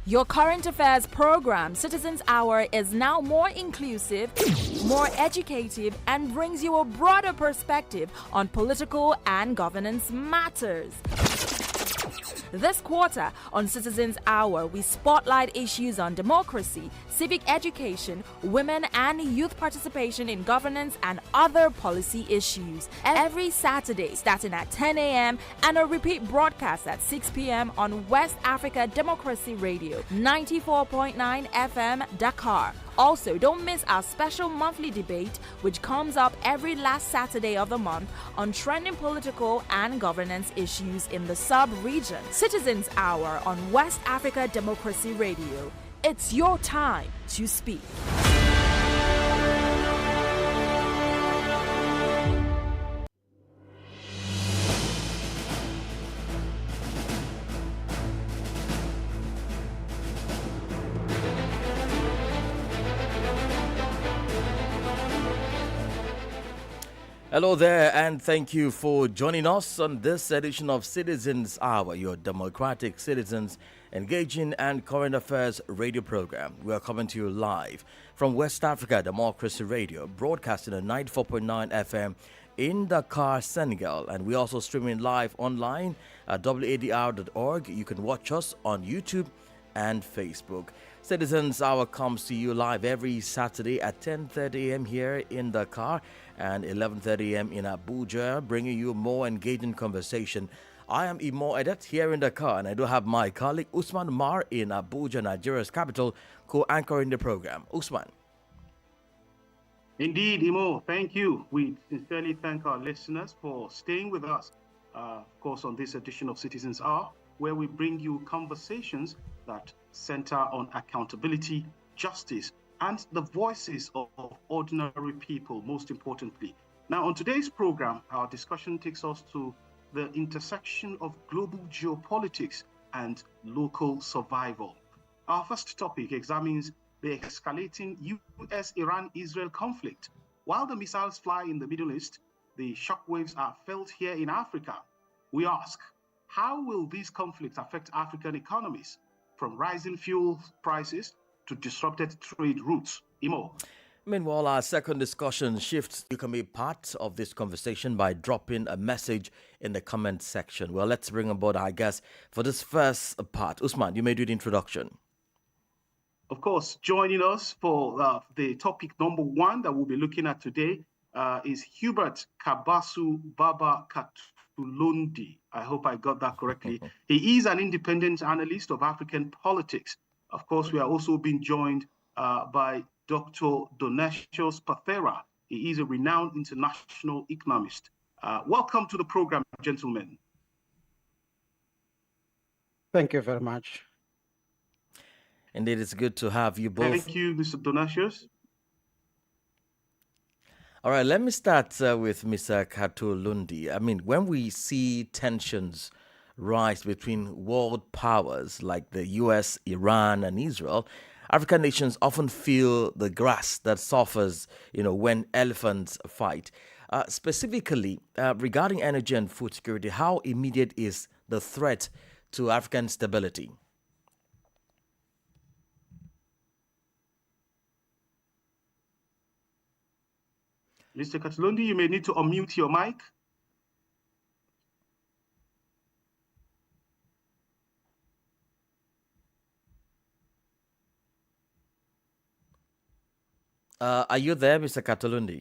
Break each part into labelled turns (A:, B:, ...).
A: Your current affairs program, Citizens Hour, is now more inclusive, more educative, and brings you a broader perspective on political and governance matters. This quarter on Citizens Hour, we spotlight issues on democracy, civic education, women and youth participation in governance, and other policy issues. Every Saturday, starting at 10 a.m. and a repeat broadcast at 6 p.m. on West Africa Democracy Radio, 94.9 FM, Dakar. Also, don't miss our special monthly debate, which comes up every last Saturday of the month on trending political and governance issues in the sub-region. Citizens Hour on West Africa Democracy Radio. It's your time to speak.
B: Hello there, and thank you for joining us on this edition of Citizens Hour, your democratic citizens engaging and current affairs radio program. We are coming to you live from West Africa Democracy Radio, broadcasting at 94.9 FM in Dakar, Senegal, and we're also streaming live online at WADR.org. You can watch us on YouTube and Facebook. Citizens Hour comes to you live every Saturday at 10:30 a.m. here in Dakar and 11:30 a.m. in Abuja, bringing you more engaging conversation. I am Imo Edet here in Dakar, and I do have my colleague Usman Mar in Abuja, Nigeria's capital, co-anchoring the program. Usman.
C: Indeed, Imo, thank you. We sincerely thank our listeners for staying with us, of course, on this edition of Citizens Hour, where we bring you conversations that center on accountability, justice, and the voices of ordinary people, most importantly. Now, on today's program, our discussion takes us to the intersection of global geopolitics and local survival. Our first topic examines the escalating U.S Iran-Israel conflict. While the missiles fly in the Middle East, the shockwaves are felt here in Africa. We ask, how will these conflicts affect African economies, from rising fuel prices to disrupted trade routes? Imo.
B: Meanwhile, our second discussion shifts. You can be part of this conversation by dropping a message in the comment section. Well, let's bring aboard our guest for this first part. Usman, you may do the introduction.
C: Of course, joining us for the topic number one that we'll be looking at today is Hubert Kabasu Baba Katulundi. I hope I got that correctly. He is an independent analyst of African politics. Of course, we are also being joined by Dr. Donatius Pathera. He is a renowned international economist. Welcome to the program, gentlemen.
D: Thank you very much.
B: Indeed, it's good to have you both.
C: Thank you, Mr. Donatius.
B: All right, let me start with Mr. Katulundi. I mean, when we see tensions rise between world powers like the U.S., Iran, and Israel, African nations often feel the grass that suffers, when elephants fight. Specifically, regarding energy and food security, how immediate is the threat to African stability?
C: Mr. Katulundi, you may need to unmute your mic.
B: Are you there, Mr. Katulundi?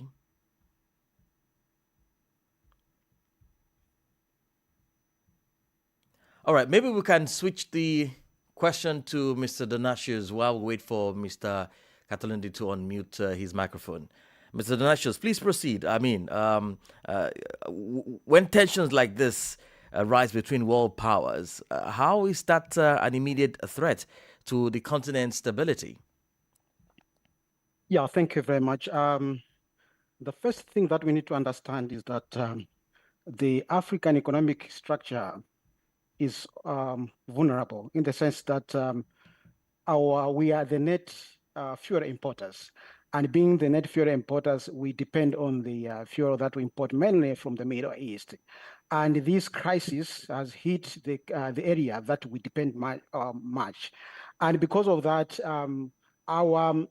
B: All right, maybe we can switch the question to Mr. Donatius while we wait for Mr. Katulundi to unmute his microphone. Mr. Donatius, please proceed. I mean, when tensions like this rise between world powers, how is that an immediate threat to the continent's stability?
D: Yeah, thank you very much. The first thing that we need to understand is that the African economic structure is vulnerable in the sense that we are the net fuel importers. And being the net fuel importers, we depend on the fuel that we import mainly from the Middle East. And this crisis has hit the area that we depend much. And because of that, our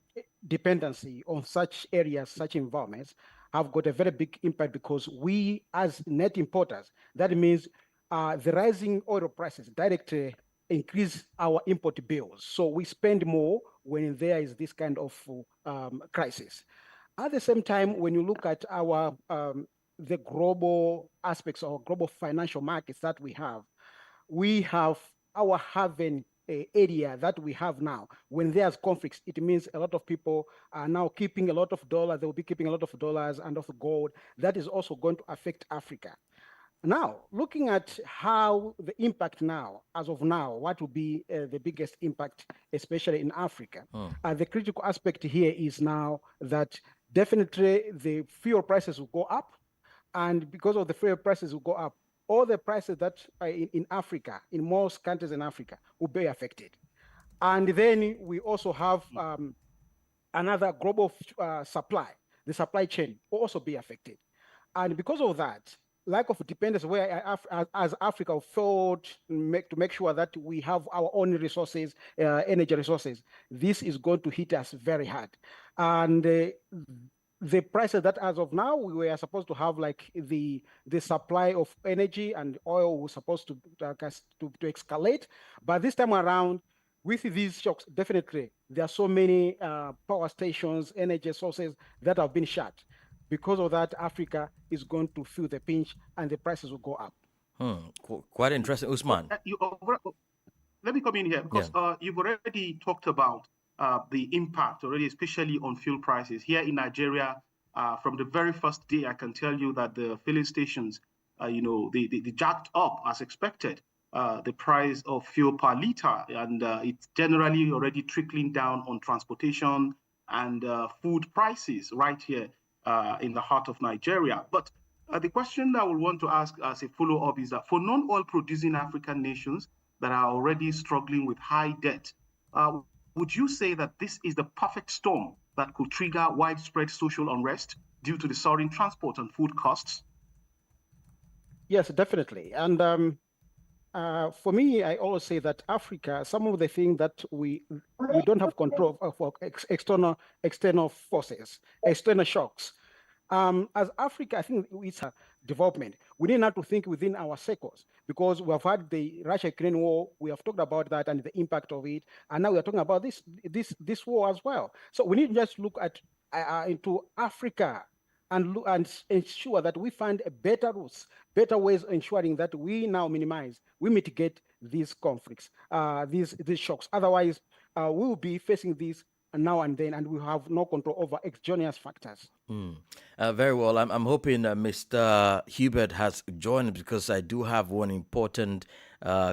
D: dependency on such areas, such environments, have got a very big impact because we, as net importers, that means the rising oil prices directly increase our import bills. So we spend more when there is this kind of crisis. At the same time, when you look at our the global aspects or global financial markets that we have our haven area that we have now. When there's conflicts, it means a lot of people are now keeping a lot of dollars. They will be keeping a lot of dollars and of gold. That is also going to affect Africa. Now, looking at how the impact now, as of now, what will be the biggest impact, especially in Africa? The critical aspect here is now that definitely the fuel prices will go up. And because of the fuel prices will go up, all the prices that are in Africa, in most countries in Africa, will be affected. And then we also have another global supply. The supply chain will also be affected. And because of that, lack of dependence, where as Africa failed to make sure that we have our own resources, energy resources, this is going to hit us very hard. And the prices that as of now we were supposed to have, like the supply of energy and oil was supposed to escalate, but this time around with these shocks, definitely there are so many power stations, energy sources that have been shut. Because of that, Africa is going to feel the pinch and the prices will go up.
B: Quite interesting, Usman.
C: Let me come in here because you've already talked about the impact already, especially on fuel prices. Here in Nigeria, from the very first day, I can tell you that the filling stations, they jacked up as expected, the price of fuel per liter. And it's generally already trickling down on transportation and food prices right here in the heart of Nigeria. But the question that I would want to ask as a follow-up is that for non-oil producing African nations that are already struggling with high debt, would you say that this is the perfect storm that could trigger widespread social unrest due to the soaring transport and food costs?
D: Yes, definitely. And for me, I always say that Africa, some of the things that we don't have control of external forces, external shocks. As Africa, I think it's a development. We need not to think within our circles because we have had the Russia-Ukraine war. We have talked about that and the impact of it, and now we are talking about this war as well. So we need to just look at into Africa and ensure that we find a better routes, better ways of ensuring that we now we mitigate these conflicts, these shocks. Otherwise, we will be facing these now and then, and we have no control over exogenous factors.
B: Very well. I'm hoping Mr. Hubert has joined because I do have one important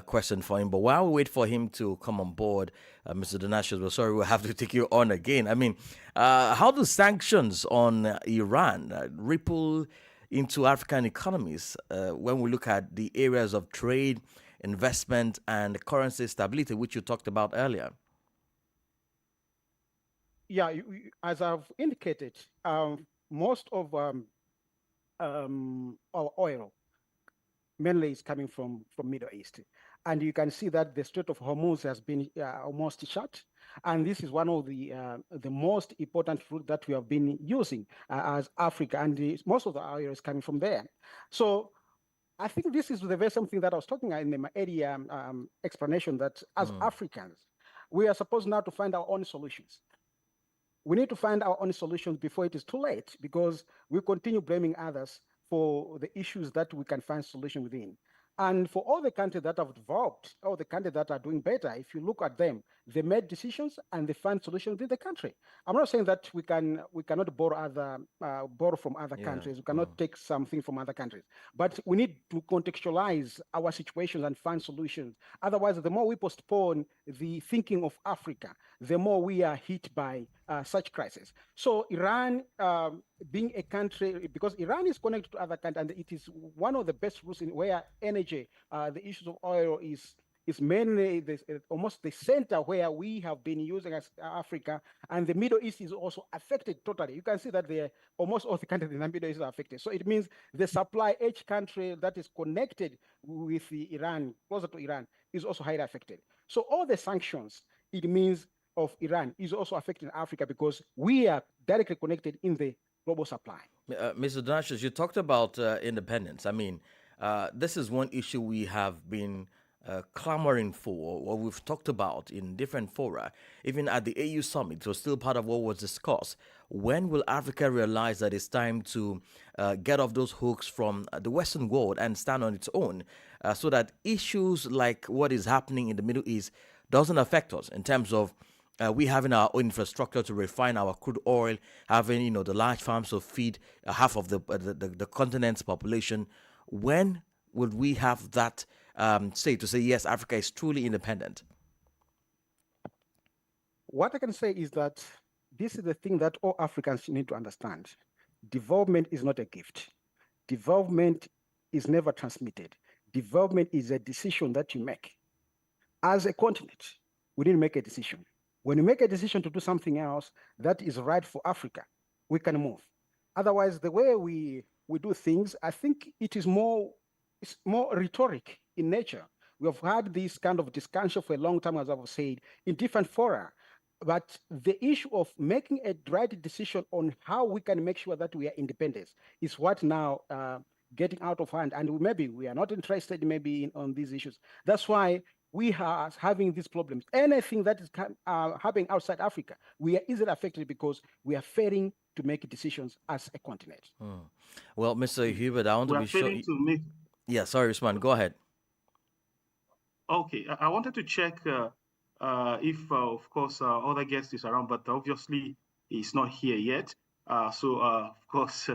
B: question for him. But while we wait for him to come on board, Mr. Donatius, we're sorry, we'll have to take you on again. I mean, how do sanctions on Iran ripple into African economies when we look at the areas of trade, investment, and currency stability, which you talked about earlier?
D: Yeah, as I've indicated, most of our oil mainly is coming from Middle East. And you can see that the Strait of Hormuz has been almost shut. And this is one of the most important routes that we have been using as Africa. And most of the oil is coming from there. So I think this is the very same thing that I was talking about in my earlier explanation, that as Africans, we are supposed now to find our own solutions. We need to find our own solutions before it is too late, because we continue blaming others for the issues that we can find solution within. And for all the countries that have developed, all the countries that are doing better, if you look at them, they made decisions and they find solutions within the country. I'm not saying that we cannot borrow from other countries. We cannot take something from other countries, but we need to contextualize our situations and find solutions. Otherwise, the more we postpone the thinking of Africa, the more we are hit by such crisis. So Iran, being a country, because Iran is connected to other countries, and it is one of the best routes in where energy, the issues of oil is mainly almost the center where we have been using as Africa, and the Middle East is also affected totally. You can see that almost all the countries in the Middle East are affected. So it means the supply, each country that is connected with Iran, closer to Iran, is also highly affected. So all the sanctions it means of Iran is also affecting Africa because we are directly connected in the global supply.
B: Mr. Donatius, you talked about independence. I mean, this is one issue we have been clamoring for, or we've talked about in different fora. Even at the AU summit, it was still part of what was discussed. When will Africa realize that it's time to get off those hooks from the Western world and stand on its own, so that issues like what is happening in the Middle East doesn't affect us in terms of we having our own infrastructure to refine our crude oil, having the large farms to feed half of the continent's population. When would we have that say to say yes, Africa is truly independent?
D: What I can say is that this is the thing that all Africans need to understand. Development is not a gift. Development is never transmitted. Development is a decision that you make. As a continent, we didn't make a decision. When you make a decision to do something else that is right for Africa, we can move. Otherwise, the way we do things, I think it's more rhetoric in nature. We have had this kind of discussion for a long time, as I've said, in different fora. But the issue of making a right decision on how we can make sure that we are independent is what now getting out of hand. And maybe we are not interested on these issues. That's why we are having these problems. Anything that is happening outside Africa, we are easily affected because we are failing to make decisions as a continent.
B: Well, Mr. Hubert, I want to be sure. Yeah, sorry, Usman, go ahead.
C: Okay, I wanted to check if, of course, other guest is around, but obviously he's not here yet. So, of course,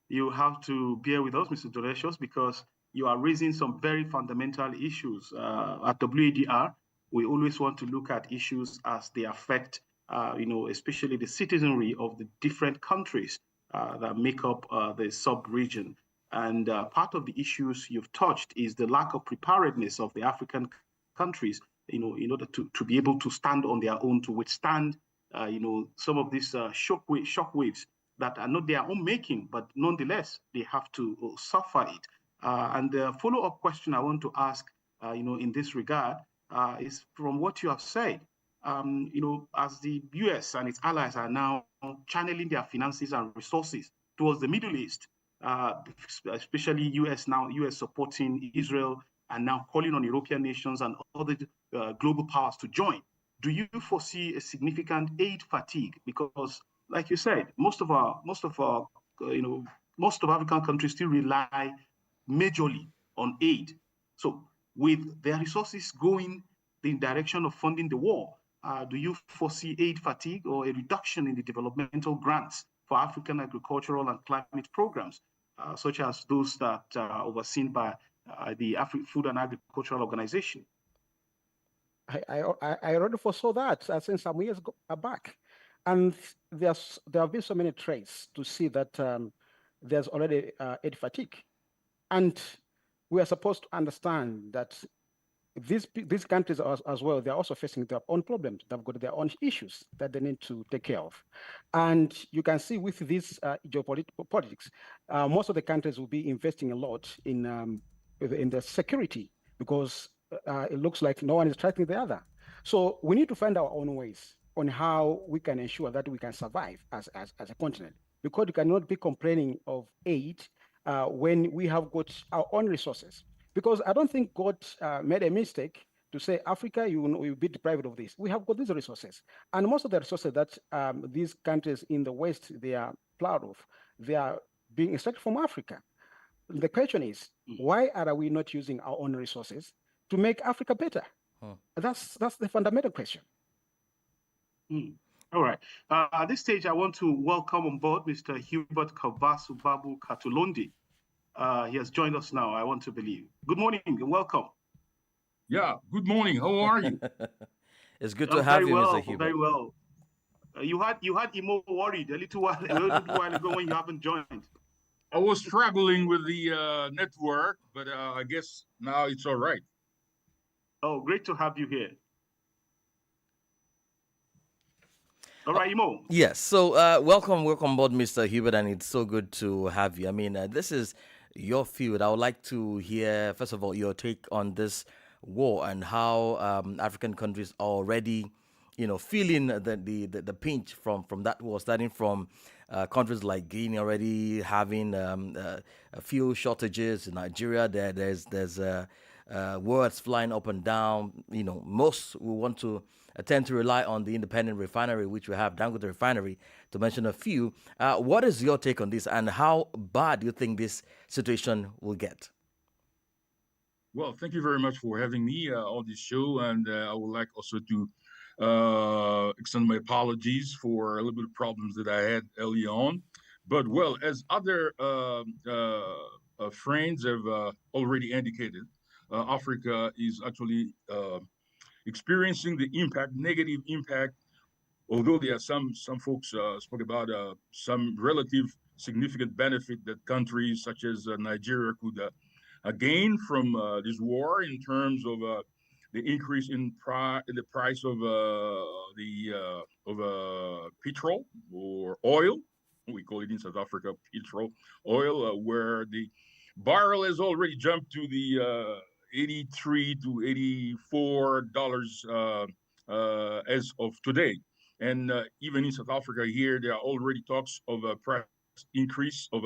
C: you have to bear with us, Mr. Dolecios, because you are raising some very fundamental issues. At WADR, we always want to look at issues as they affect, especially the citizenry of the different countries that make up the sub-region. And part of the issues you've touched is the lack of preparedness of the African countries, in order to be able to stand on their own, to withstand, some of these shockwaves that are not their own making, but nonetheless, they have to suffer it. And the follow-up question I want to ask, in this regard, is from what you have said, as the U.S. and its allies are now channeling their finances and resources towards the Middle East, especially U.S. supporting Israel and now calling on European nations and other global powers to join. Do you foresee a significant aid fatigue? Because, like you said, most of African countries still rely majorly on aid. So, with their resources going in the direction of funding the war, do you foresee aid fatigue or a reduction in the developmental grants for African agricultural and climate programs, such as those that are overseen by the Food and Agricultural Organization?
D: I already foresaw that since some years back. And there have been so many traits to see that there's already aid fatigue. And we are supposed to understand that these countries as well, they're also facing their own problems. They've got their own issues that they need to take care of. And you can see with this geopolitics, most of the countries will be investing a lot in the security because it looks like no one is tracking the other. So we need to find our own ways on how we can ensure that we can survive as a continent, because you cannot be complaining of aid when we have got our own resources. Because I don't think God made a mistake to say, Africa, you will be deprived of this. We have got these resources. And most of the resources that these countries in the West, they are proud of, they are being extracted from Africa. The question is, why are we not using our own resources to make Africa better? That's the fundamental question.
C: All right. At this stage, I want to welcome on board Mr. Hubert Kabasu Babu Katulondi. He has joined us now, I want to believe. Good morning and welcome.
E: Yeah, good morning. How are you?
B: It's good to have you, Mr. Hubert.
C: Very well. You had Imo worried a little while ago when you haven't joined.
E: I was struggling with the network, but I guess now it's all right.
C: Oh, great to have you here. All right, Imo.
B: Yes, so welcome on board, Mr. Hubert, and it's so good to have you. I mean, this is your field. I would like to hear, first of all, your take on this war and how African countries are already, feeling the pinch from that war, starting from countries like Guinea already having a few shortages. In Nigeria, there's words flying up and down. Most will want to tend to rely on the independent refinery, which we have, Dangote Refinery, to mention a few. What is your take on this, and how bad do you think this situation will get?
E: Well, thank you very much for having me on this show, and I would like also to extend my apologies for a little bit of problems that I had early on. But well, as other friends have already indicated, Africa is actually experiencing the impact, negative impact. Although there are some folks spoke about some relative significant benefit that countries such as Nigeria could gain from this war in terms of the increase in the price of petrol or oil. We call it in South Africa petrol oil, where the barrel has already jumped to the 83 to $84 as of today. And even in South Africa here, there are already talks of a price increase of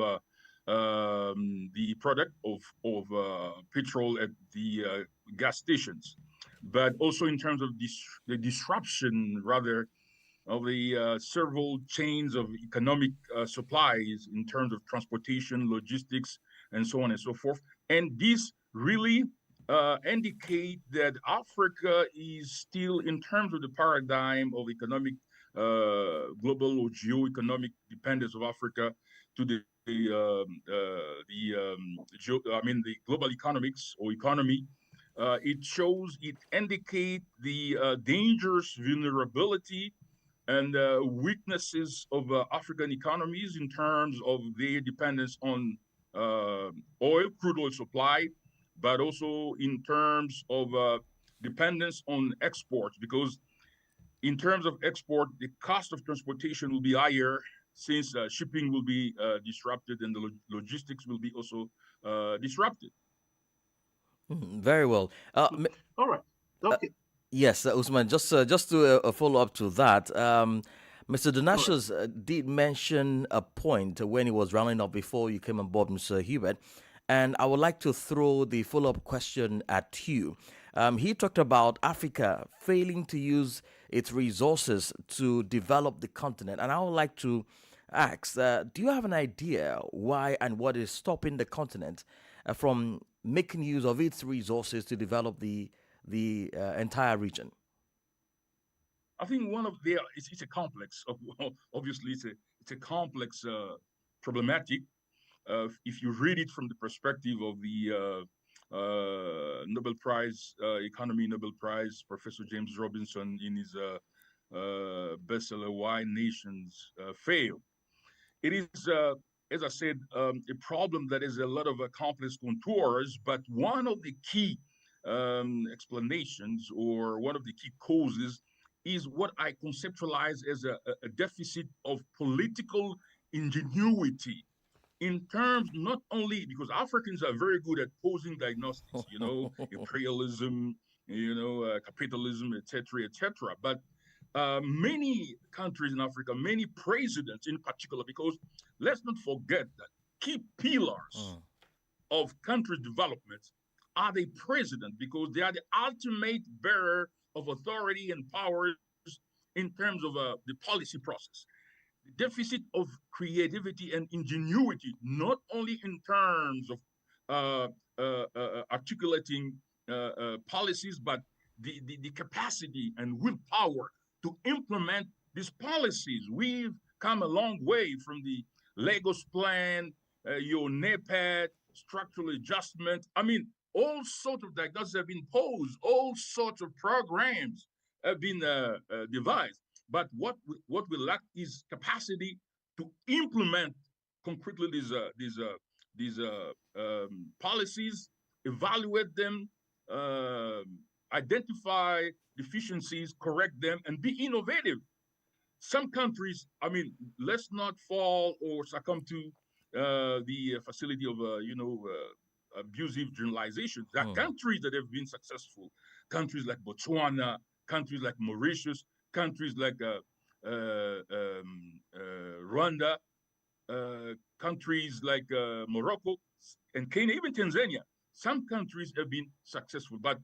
E: the product of petrol at the gas stations. But also in terms of the disruption, rather, of the several chains of economic supplies in terms of transportation, logistics, and so on and so forth. And this really indicate that Africa is still, in terms of the paradigm of economic global or geo-economic dependence of Africa to the global economics or economy. It indicates the dangerous vulnerability and weaknesses of African economies in terms of their dependence on crude oil supply, but also in terms of dependence on exports, because in terms of export, the cost of transportation will be higher since shipping will be disrupted and the logistics will be also disrupted.
B: Very well.
C: All right. Okay.
B: Yes, Usman, just to follow up to that, Mr. Donatius did mention a point when he was rounding up before you came on board, Mr. Hubert, and I would like to throw the follow-up question at you. He talked about Africa failing to use its resources to develop the continent, and I would like to ask, do you have an idea why and what is stopping the continent from making use of its resources to develop the entire region?
E: I think it's a complex. Obviously, it's a complex problematic. If you read it from the perspective of the Nobel Prize economy Nobel Prize Professor James Robinson in his bestseller "Why Nations Fail," it is, as I said, a problem that is a lot of complex contours. But one of the key explanations or one of the key causes is what I conceptualize as a deficit of political ingenuity in terms not only because Africans are very good at posing diagnostics, imperialism, capitalism, etc., but many countries in Africa, many presidents in particular, because let's not forget that key pillars of country development are the president, because they are the ultimate bearer of authority and powers in terms of the policy process. The deficit of creativity and ingenuity, not only in terms of articulating policies, but the capacity and willpower to implement these policies. We've come a long way from the Lagos plan, your NEPAD, structural adjustment. I mean, all sorts of diagnoses have been posed, all sorts of programs have been devised. But what we lack is capacity to implement concretely these policies, evaluate them, identify deficiencies, correct them, and be innovative. Some countries, I mean, let's not fall or succumb to the facility of, abusive generalizations. There are countries that have been successful, countries like Botswana, countries like Mauritius, countries like Rwanda, countries like Morocco and Kenya, even Tanzania. Some countries have been successful, but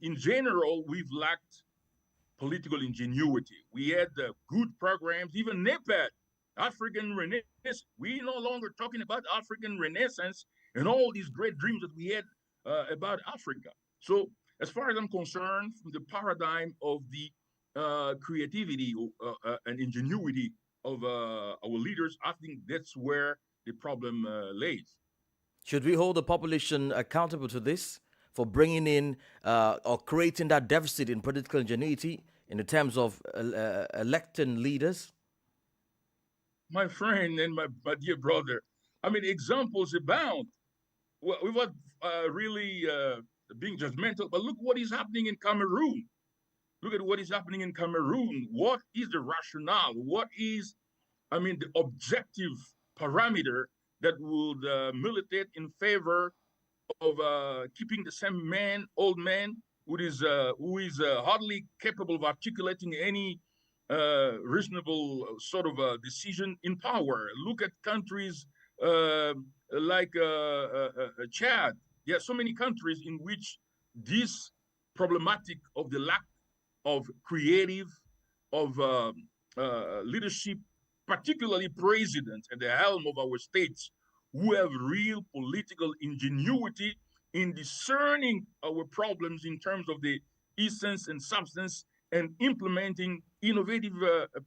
E: in general, we've lacked political ingenuity. We had good programs, even NEPAD, African Renaissance. We no longer talking about African Renaissance and all these great dreams that we had about Africa. So, as far as I'm concerned, from the paradigm of the creativity and ingenuity of our leaders, I think that's where the problem lays.
B: Should we hold the population accountable to this for bringing in or creating that deficit in political ingenuity in the terms of electing leaders?
E: My friend and my dear brother, I mean, examples abound. Well, without really being judgmental, but look what is happening in Cameroon. Look at what is happening in Cameroon. What is the rationale? What is, I mean, the objective parameter that would militate in favor of keeping the same man, old man, who is hardly capable of articulating any reasonable sort of decision in power? Look at countries like Chad. There are so many countries in which this problematic of the lack of creative, of leadership, particularly presidents at the helm of our states, who have real political ingenuity in discerning our problems in terms of the essence and substance and implementing innovative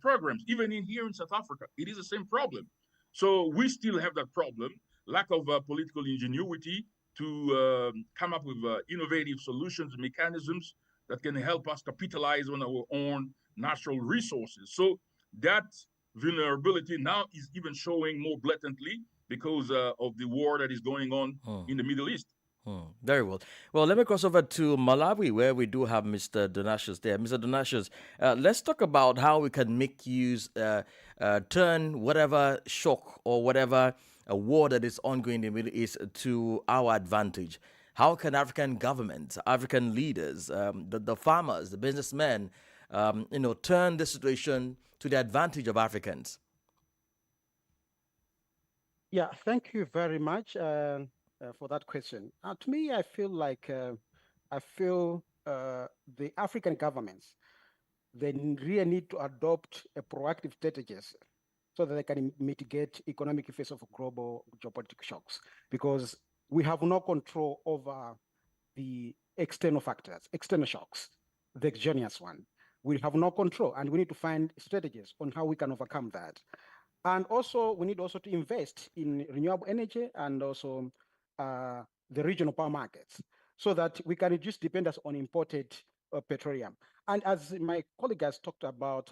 E: programs. Even here in South Africa, it is the same problem. So we still have that problem, lack of political ingenuity to come up with innovative solutions, mechanisms that can help us capitalize on our own natural resources. So that vulnerability now is even showing more blatantly because of the war that is going on in the Middle East.
B: Very well. Well, let me cross over to Malawi, where we do have Mr. Donatius there. Mr. Donatius, let's talk about how we can make use, turn whatever shock or whatever war that is ongoing in the Middle East to our advantage. How can African governments, African leaders, the farmers, the businessmen, turn this situation to the advantage of Africans?
D: Yeah, thank you very much for that question. To me, I feel like the African governments, they really need to adopt a proactive strategies so that they can mitigate economic effects of global geopolitical shocks, because we have no control over the external factors, external shocks, the exogenous one. We have no control, and we need to find strategies on how we can overcome that. And also, we need also to invest in renewable energy and also the regional power markets so that we can reduce dependence on imported petroleum. And as my colleague has talked about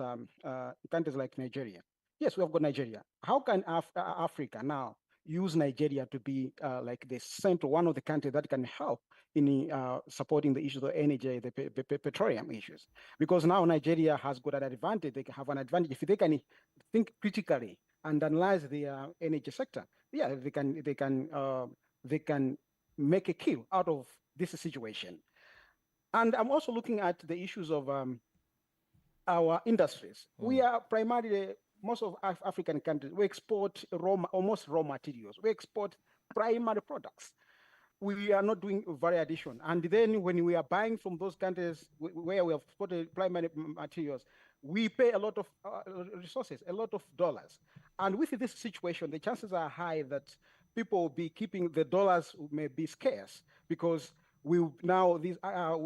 D: countries like Nigeria, yes, we have got Nigeria. How can Africa now use Nigeria to be like the central, one of the countries that can help in supporting the issues of energy, the petroleum issues? Because now Nigeria has got an advantage. They have an advantage if they can think critically and analyze the energy sector. Yeah, they can make a kill out of this situation. And I'm also looking at the issues of our industries. We are primarily, most of African countries, we export almost raw materials. We export primary products. We are not doing value addition. And then when we are buying from those countries where we have exported primary materials, we pay a lot of resources, a lot of dollars. And with this situation, the chances are high that people will be keeping the dollars may be scarce, because we now, these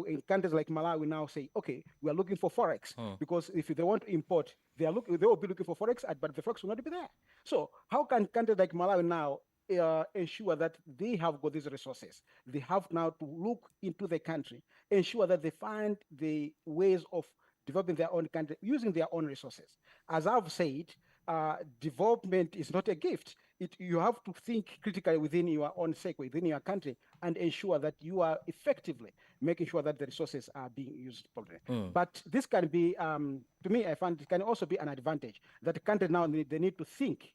D: in countries like Malawi, we now say, okay, we are looking for forex, because if they want to import, they will be looking for forex, but the forex will not be there. So how can countries like Malawi now ensure that they have got these resources? They have now to look into the country, ensure that they find the ways of developing their own country using their own resources. As I've said, development is not a gift. You have to think critically within your own circle, within your country, and ensure that you are effectively making sure that the resources are being used properly. But this can be, to me, I find it can also be an advantage that the country now, they need to think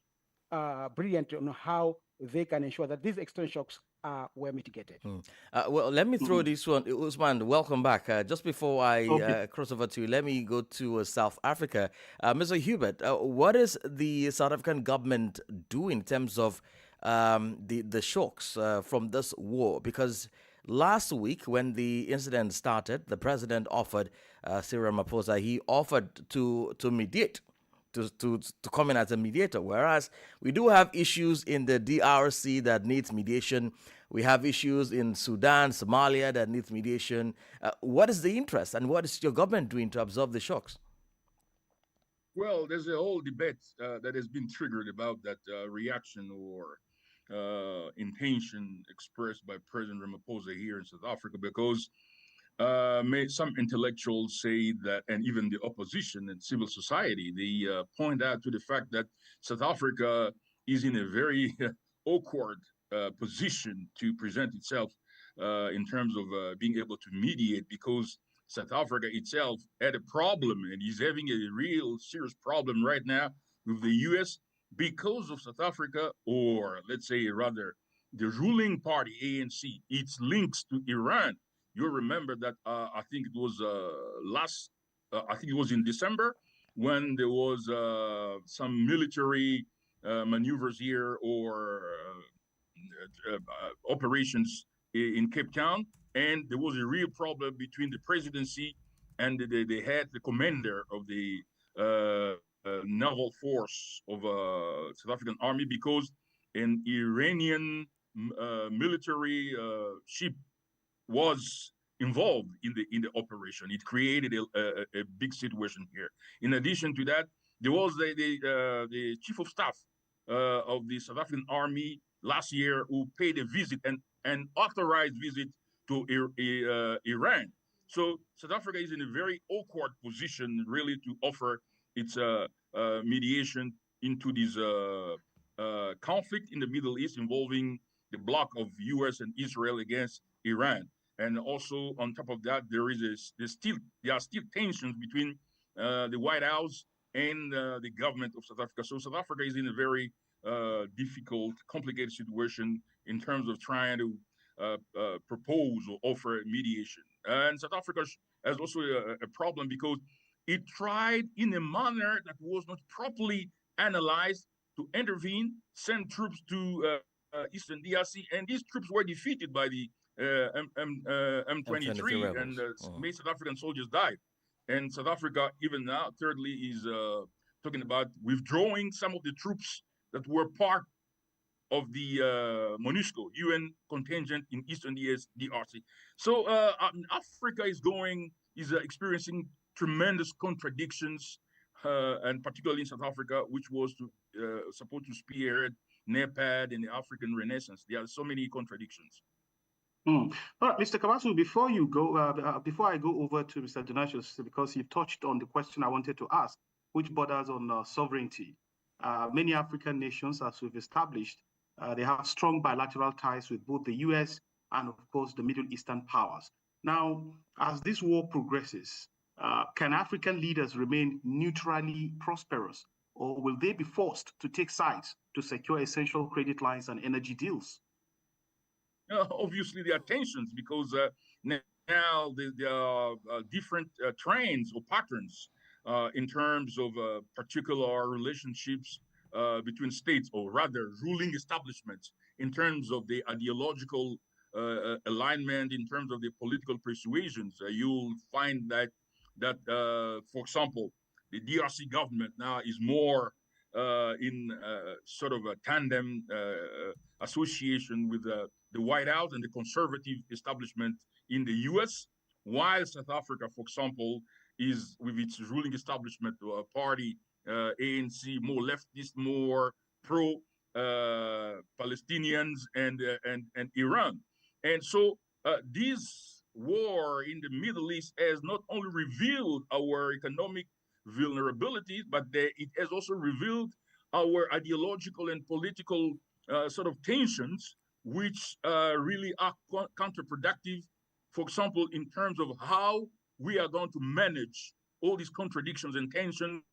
D: brilliantly on how they can ensure that these external shocks were mitigated.
B: Well, let me throw this one. Usman, welcome back. Just before I
C: Okay.
B: cross over to you, let me go to South Africa. Mr. Hubert, what is the South African government doing in terms of the shocks from this war? Because last week, when the incident started, the president offered, Cyril Ramaphosa, he offered to mediate. To come in as a mediator, whereas we do have issues in the DRC that needs mediation. We have issues in Sudan, Somalia that needs mediation. What is the interest and what is your government doing to absorb the shocks?
E: Well, there's a whole debate that has been triggered about that reaction or intention expressed by President Ramaphosa here in South Africa because some intellectuals say that, and even the opposition and civil society, they point out to the fact that South Africa is in a very awkward position to present itself in terms of being able to mediate because South Africa itself had a problem and is having a real serious problem right now with the U.S. because of South Africa, or let's say rather the ruling party, ANC, its links to Iran. You remember that I think it was I think it was in December when there was some military maneuvers here or operations in Cape Town, and there was a real problem between the presidency and the commander of the naval force of South African army because an Iranian military ship was involved in the operation. It created a big situation here. In addition to that, there was the chief of staff of the South African Army last year who paid a visit and authorized visit to Iran. So South Africa is in a very awkward position, really, to offer its mediation into this conflict in the Middle East involving the bloc of U.S. and Israel against Iran. And also on top of that, there are still tensions between the White House and the government of South Africa. So South Africa is in a very difficult, complicated situation in terms of trying to propose or offer mediation. And South Africa has also a problem because it tried in a manner that was not properly analyzed to intervene, send troops to Eastern DRC, and these troops were defeated by the
B: M23
E: M23, and
B: rebels.
E: many South African soldiers died. And South Africa, even now, thirdly, is talking about withdrawing some of the troops that were part of the MONUSCO UN contingent in Eastern DRC. So Africa is experiencing tremendous contradictions, and particularly in South Africa, which was supposed to spearhead NEPAD and the African Renaissance. There are so many contradictions.
C: All right, Mr. Kabasu, before you go, before I go over to Mr. Donacius, because you've touched on the question I wanted to ask, which borders on sovereignty. Many African nations, as we've established, they have strong bilateral ties with both the U.S. and, of course, the Middle Eastern powers. Now, as this war progresses, can African leaders remain neutrally prosperous, or will they be forced to take sides to secure essential credit lines and energy deals?
E: Obviously, there are tensions because now there are different trends or patterns in terms of particular relationships between states, or rather ruling establishments, in terms of the ideological alignment, in terms of the political persuasions. You'll find for example, the DRC government now is more in sort of a tandem association with the White House and the conservative establishment in the U.S., while South Africa, for example, is with its ruling establishment, party, ANC, more leftist, more pro Palestinians and Iran. And so this war in the Middle East has not only revealed our economic vulnerabilities, but it has also revealed our ideological and political sort of tensions, which really are counterproductive, for example, in terms of how we are going to manage all these contradictions and tensions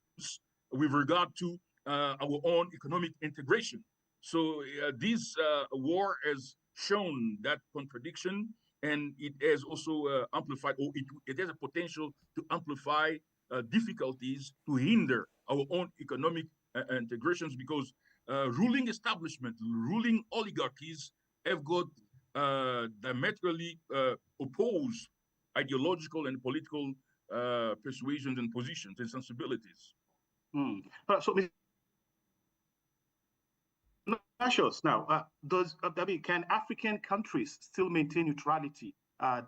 E: with regard to our own economic integration. So this war has shown that contradiction, and it has also amplified, or it has a potential to amplify difficulties to hinder our own economic integrations, because ruling establishment, ruling oligarchies have got diametrically opposed ideological and political persuasions and positions and sensibilities.
C: So, now, can African countries still maintain neutrality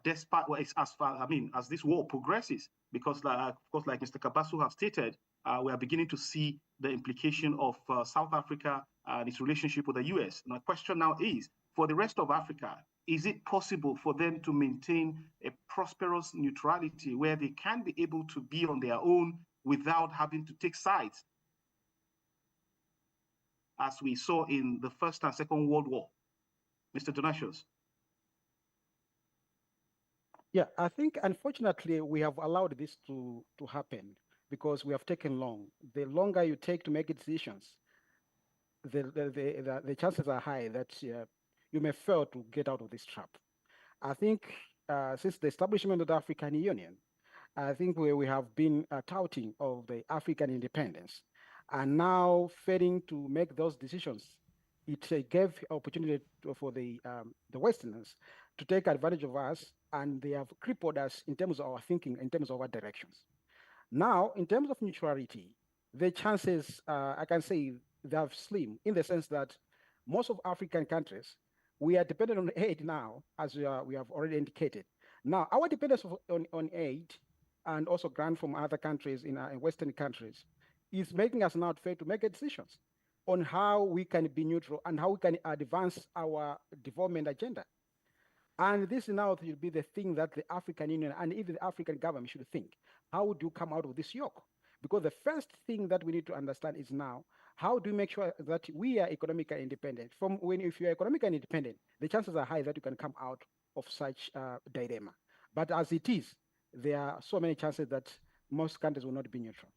C: despite as this war progresses? Because, of course, like Mr. Kabasu has stated, we are beginning to see the implication of South Africa and its relationship with the U.S. And the question now is, for the rest of Africa, is it possible for them to maintain a prosperous neutrality where they can be able to be on their own without having to take sides, as we saw in the First and Second World War? Mr. Donatius.
D: Yeah, I think unfortunately we have allowed this to happen because we have taken long. The longer you take to make decisions, the chances are high that you may fail to get out of this trap. I think since the establishment of the African Union, I think we have been touting of the African independence, and now failing to make those decisions, it gave opportunity for the Westerners to take advantage of us, and they have crippled us in terms of our thinking, in terms of our directions. Now, in terms of neutrality, the chances, I can say, they are slim in the sense that most of African countries, we are dependent on aid now, as we have already indicated. Now, our dependence on aid and also grant from other countries in Western countries is making us now fail to make decisions on how we can be neutral and how we can advance our development agenda. And this now will be the thing that the African Union and even the African government should think. How would you come out of this yoke? Because the first thing that we need to understand is now, how do we make sure that we are economically independent? If you are economically independent, the chances are high that you can come out of such dilemma. But as it is, there are so many chances that most countries will not be neutral.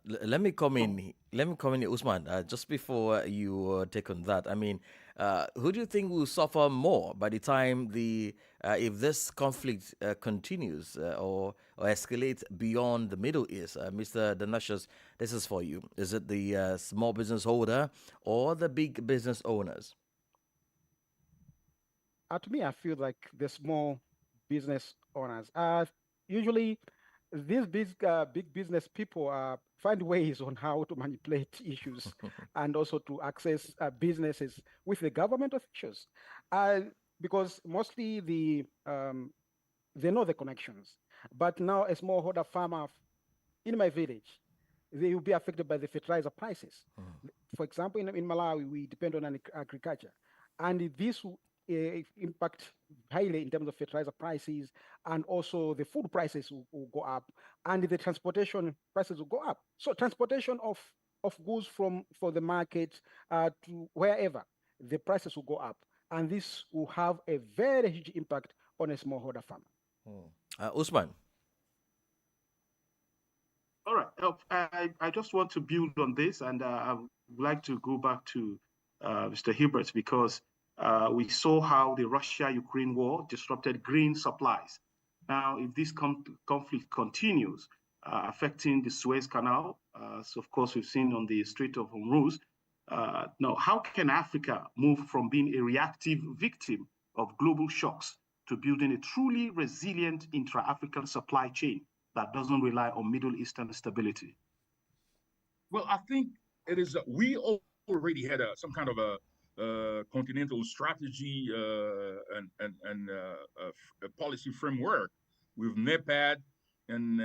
B: Let me come in. Let me come in, Usman. Just before you take on that, I mean, who do you think will suffer more by the time if this conflict continues or escalates beyond the Middle East? Mr. Donatius, this is for you. Is it the small business holder or the big business owners?
D: To me, I feel like the small business owners. Usually, these big business people find ways on how to manipulate issues and also to access businesses with the government officials, because mostly they know the connections. But now, a smallholder farmer in my village, they will be affected by the fertilizer prices. For example, in Malawi, we depend on agriculture, and this will impact highly in terms of fertilizer prices, and also the food prices will go up, and the transportation prices will go up. So transportation of goods for the market to wherever, the prices will go up, and this will have a very huge impact on a smallholder farmer.
B: Usman.
C: All right. I just want to build on this, and I would like to go back to Mr. Hilbert, because we saw how the Russia-Ukraine war disrupted grain supplies. Now, if this conflict continues, affecting the Suez Canal, so of course we've seen on the Strait of Hormuz, now how can Africa move from being a reactive victim of global shocks to building a truly resilient intra-African supply chain that doesn't rely on Middle Eastern stability?
E: Well, I think it is. We already had some kind of a continental strategy and a policy framework with NEPAD and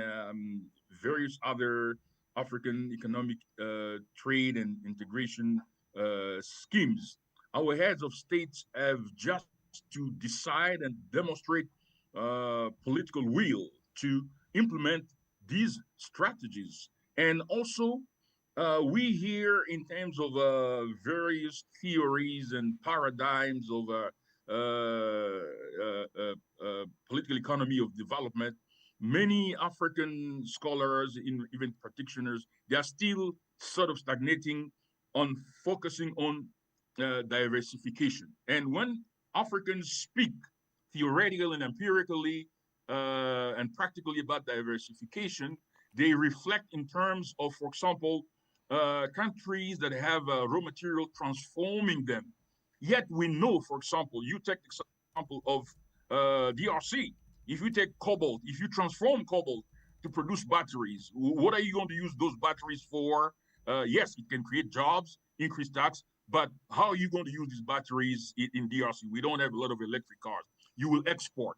E: various other African economic trade and integration schemes. Our heads of states have just to decide and demonstrate political will to implement these strategies. And also, we hear in terms of various theories and paradigms of political economy of development, many African scholars, even practitioners, they are still sort of stagnating on focusing on diversification. And when Africans speak theoretically and empirically and practically about diversification, they reflect in terms of, for example, countries that have raw material transforming them. Yet we know, for example, you take the example of DRC. If you take cobalt, if you transform cobalt to produce batteries, what are you going to use those batteries for? Yes, it can create jobs, increase tax, but how are you going to use these batteries in DRC? We don't have a lot of electric cars. You will export.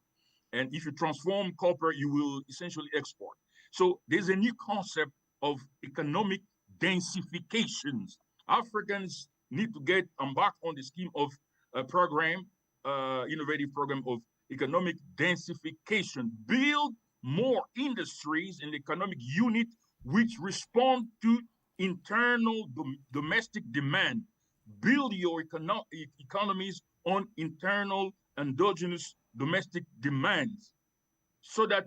E: And if you transform copper, you will essentially export. So there's a new concept of economic densifications. Africans need to get embarked on the scheme of a program, innovative program of economic densification. Build more industries in the economic unit which respond to internal domestic demand. Build your economies on internal endogenous domestic demands so that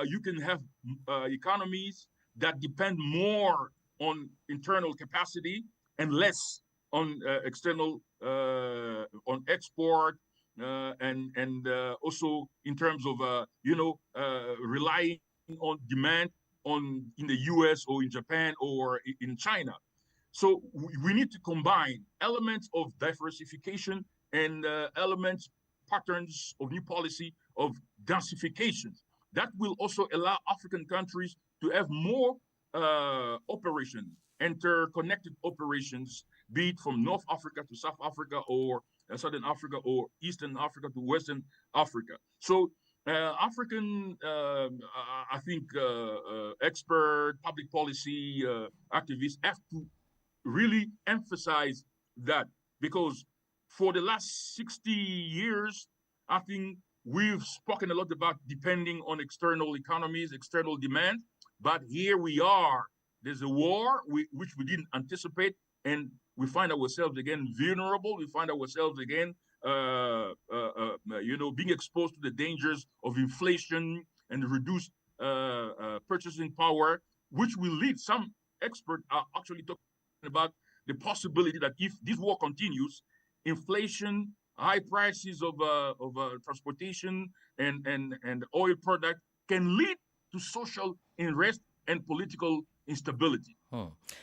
E: you can have economies that depend more on internal capacity and less on external on export and also in terms of relying on demand on in the U.S. or in Japan or in China. So we need to combine elements of diversification and elements, patterns of new policy of densification. That will also allow African countries to have more operations, interconnected operations, be it from North Africa to South Africa or Southern Africa or Eastern Africa to Western Africa. So African, I think, expert public policy activists have to really emphasize that because for the last 60 years, I think we've spoken a lot about depending on external economies, external demand, but here we are. There's a war which we didn't anticipate, and we find ourselves again vulnerable. We find ourselves again, being exposed to the dangers of inflation and reduced purchasing power, which will lead. Some experts are actually talking about the possibility that if this war continues, inflation, high prices of transportation and oil product can lead to social unrest and political instability.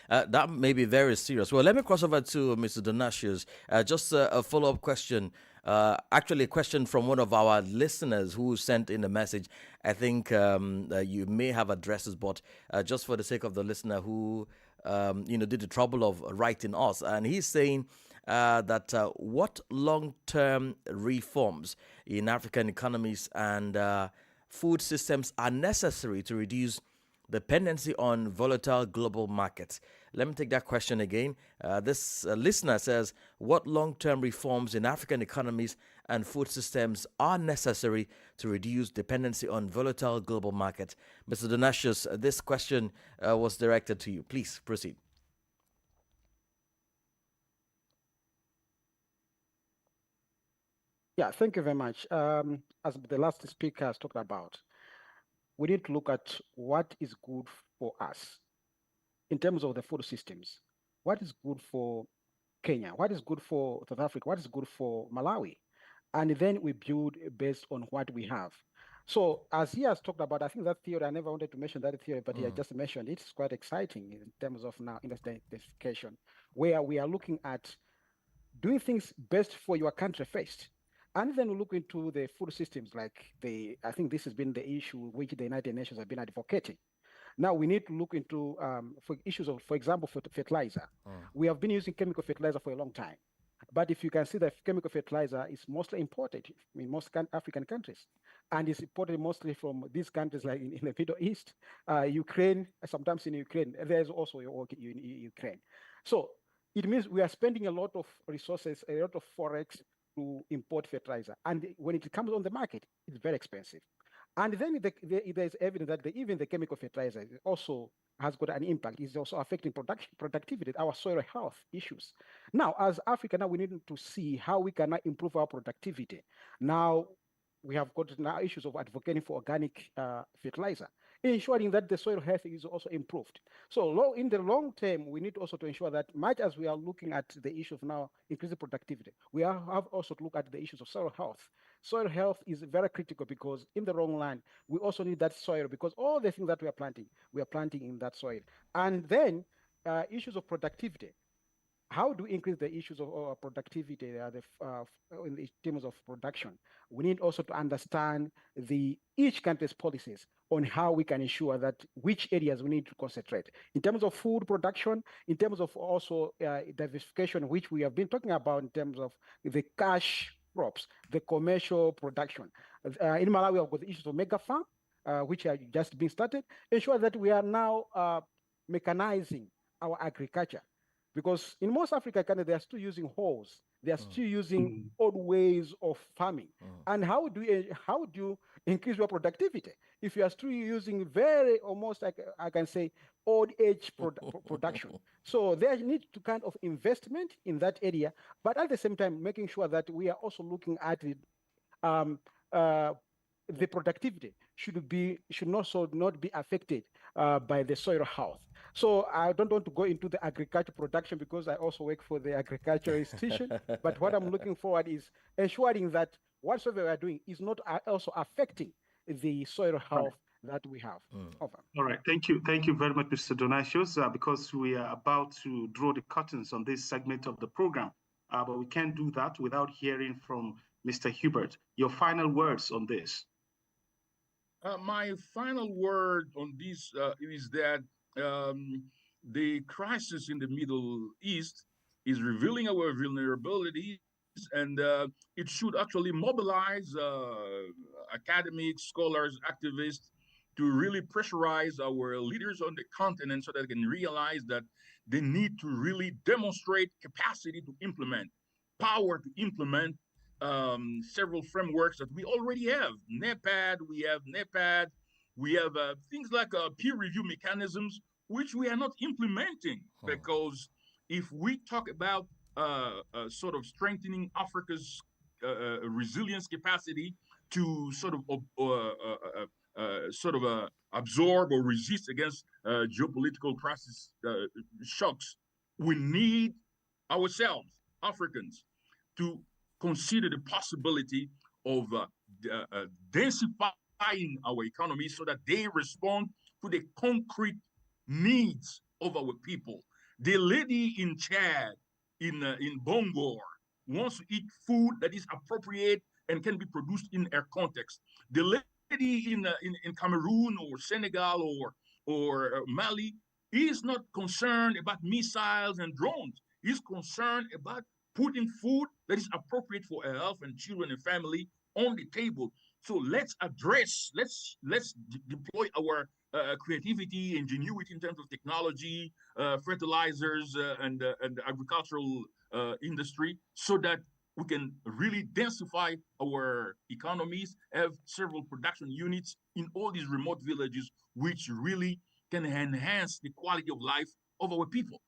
B: That may be very serious. Well, let me cross over to Mr. Donatius. Just a follow-up question. Actually, a question from one of our listeners who sent in a message. I think you may have addresses, but just for the sake of the listener who did the trouble of writing us, and he's saying that what long-term reforms in African economies and food systems are necessary to reduce dependency on volatile global markets. Let me take that question again. This listener says, what long-term reforms in African economies and food systems are necessary to reduce dependency on volatile global markets? Mr. Donatius, this question was directed to you. Please proceed.
D: Yeah, thank you very much. As the last speaker has talked about, we need to look at what is good for us in terms of the food systems. What is good for Kenya? What is good for South Africa? What is good for Malawi? And then we build based on what we have. So as he has talked about, I think that theory, I never wanted to mention that theory, but he had just mentioned it's quite exciting in terms of now identification, where we are looking at doing things best for your country first. And then we look into the food systems, like I think this has been the issue which the United Nations have been advocating. Now we need to look into for issues of, for example, fertilizer. We have been using chemical fertilizer for a long time. But if you can see that chemical fertilizer is mostly imported in most African countries, and it's imported mostly from these countries like in the Middle East, Ukraine, sometimes in Ukraine, there's also in Ukraine. So it means we are spending a lot of resources, a lot of forex to import fertilizer. And when it comes on the market, it's very expensive. And then there's evidence that even the chemical fertilizer also has got an impact. It's also affecting productivity, our soil health issues. Now, as Africa, now we need to see how we can improve our productivity. Now, we have got now issues of advocating for organic fertilizer, ensuring that the soil health is also improved. So in the long term, we need also to ensure that much as we are looking at the issue of now increasing productivity, we have also to look at the issues of soil health. Soil health is very critical because in the long run, we also need that soil because all the things that we are planting in that soil. And then issues of productivity. How do we increase the issues of productivity in terms of production? We need also to understand each country's policies on how we can ensure that which areas we need to concentrate. In terms of food production, in terms of also diversification, which we have been talking about in terms of the cash crops, the commercial production. In Malawi, we have got the issues of mega farm, which are just being started. Ensure that we are now mechanizing our agriculture. Because in most African countries, they are still using hoes. They are still using old ways of farming. And how do you increase your productivity if you are still using very almost like I can say old age production? So there needs to kind of investment in that area, but at the same time making sure that we are also looking at the productivity should also not be affected by the soil health. So I don't want to go into the agriculture production because I also work for the agricultural institution. But what I'm looking forward is ensuring that whatsoever we are doing is not also affecting the soil health that we have. Over.
C: All right. Thank you. Thank you very much, Mr. Donatius, because we are about to draw the curtains on this segment of the program. But we can't do that without hearing from Mr. Hubert. Your final words on this.
E: My final word on this is that the crisis in the Middle East is revealing our vulnerabilities, and it should actually mobilize academics, scholars, activists to really pressurize our leaders on the continent so that they can realize that they need to really demonstrate capacity to implement, power to implement several frameworks that we already have. NEPAD, we have things like peer review mechanisms, which we are not implementing because if we talk about sort of strengthening Africa's resilience capacity to sort of absorb or resist against geopolitical crisis shocks, we need ourselves, Africans, to consider the possibility of densifying our economy so that they respond to the concrete needs of our people. The lady in Chad, in Bongor, wants to eat food that is appropriate and can be produced in her context. The lady in Cameroon or Senegal or Mali is not concerned about missiles and drones. He's concerned about putting food that is appropriate for her health and children and family on the table. So let's deploy our creativity, ingenuity in terms of technology, fertilizers, and agricultural industry, so that we can really densify our economies, have several production units in all these remote villages, which really can enhance the quality of life of our people.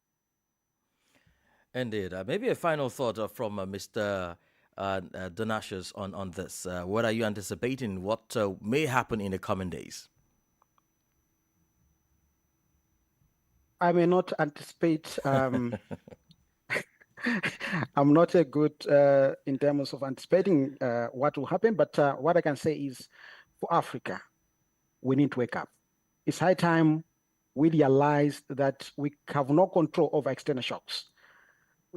B: Indeed. Maybe a final thought from Mr. Donatius on this. What are you anticipating? What may happen in the coming days?
D: I may not anticipate. I'm not a good in terms of anticipating what will happen, but what I can say is for Africa, we need to wake up. It's high time we realize that we have no control over external shocks.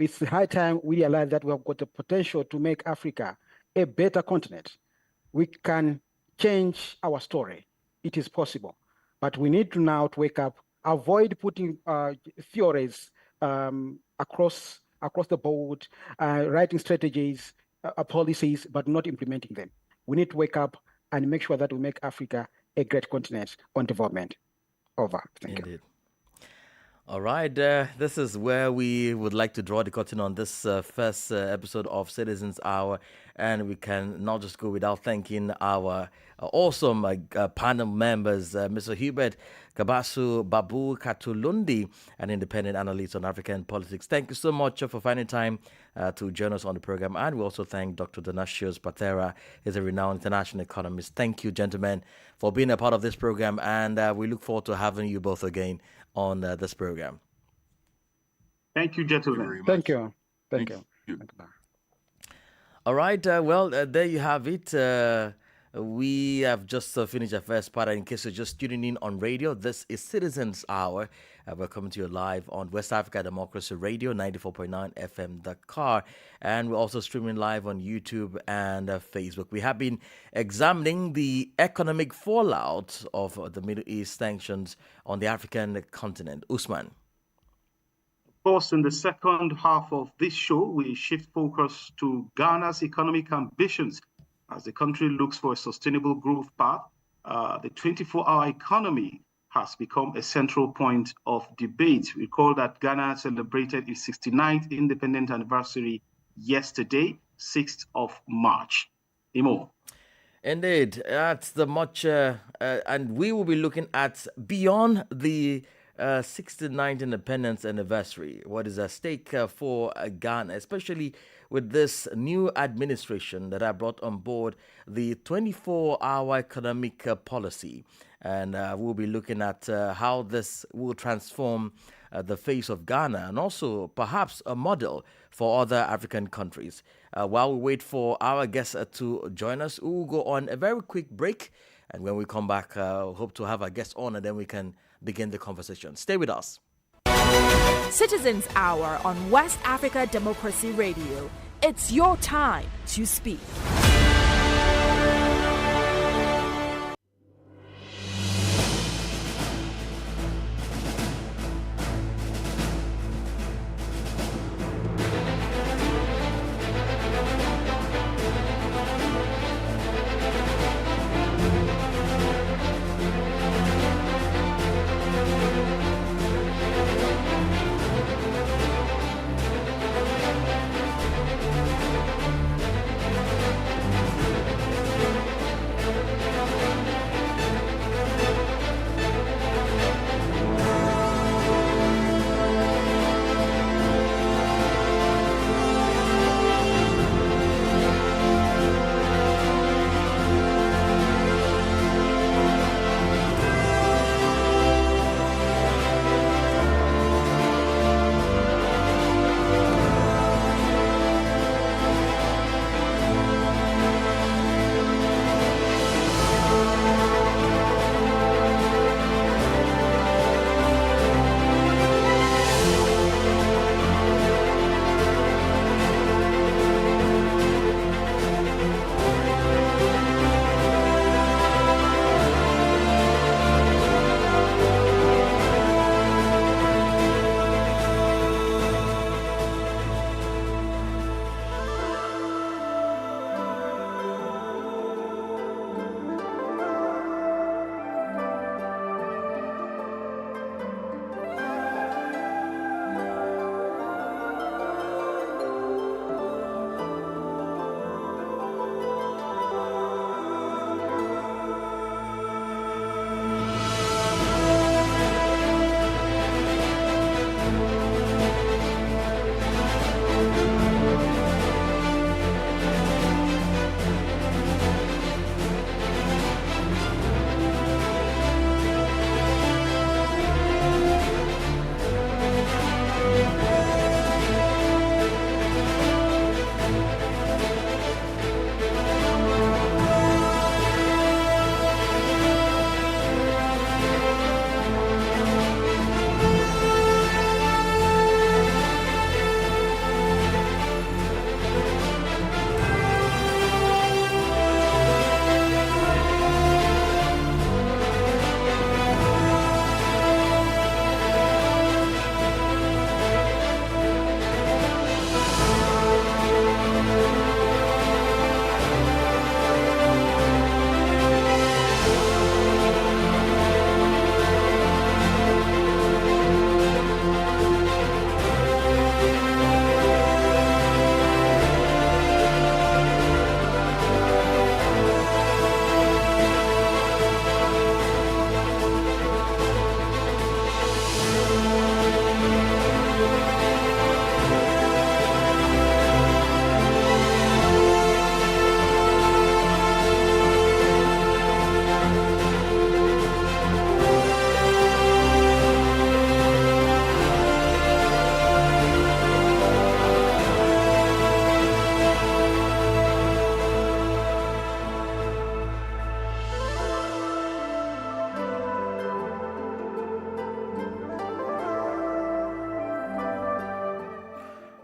D: It's high time we realize that we have got the potential to make Africa a better continent. We can change our story. It is possible. But we need to now to wake up, avoid putting theories across the board, writing strategies, policies, but not implementing them. We need to wake up and make sure that we make Africa a great continent on development. Over. Thank you.
B: All right, this is where we would like to draw the curtain on this first episode of Citizens Hour, and we can not just go without thanking our awesome panel members, Mr. Hubert Kabasu Babu Katulundi, an independent analyst on African politics. Thank you so much for finding time to join us on the program, and we also thank Dr. Donatius Patera. He's a renowned international economist. Thank you, gentlemen, for being a part of this program, and we look forward to having you both again on this program.
C: Thank you, gentlemen.
D: Thank you. Thank you.
B: All right. Well, there you have it. We have just finished the first part. In case you're just tuning in on radio, this is Citizens Hour. We're coming to you live on West Africa Democracy Radio, 94.9 FM Dakar. And we're also streaming live on YouTube and Facebook. We have been examining the economic fallout of the Middle East sanctions on the African continent. Usman.
C: Of course, in the second half of this show, we shift focus to Ghana's economic ambitions as the country looks for a sustainable growth path. The 24-hour economy has become a central point of debate. Recall that Ghana celebrated its 69th independent anniversary yesterday, 6th of March. Imo.
B: Indeed, that's the much, and we will be looking at beyond the 69th independence anniversary. What is at stake for Ghana, especially with this new administration that I brought on board the 24-hour economic policy. And we'll be looking at how this will transform the face of Ghana and also perhaps a model for other African countries. While we wait for our guests to join us, we'll go on a very quick break. And when we come back, hope to have our guests on and then we can begin the conversation. Stay with us.
A: Citizens Hour on West Africa Democracy Radio. It's your time to speak.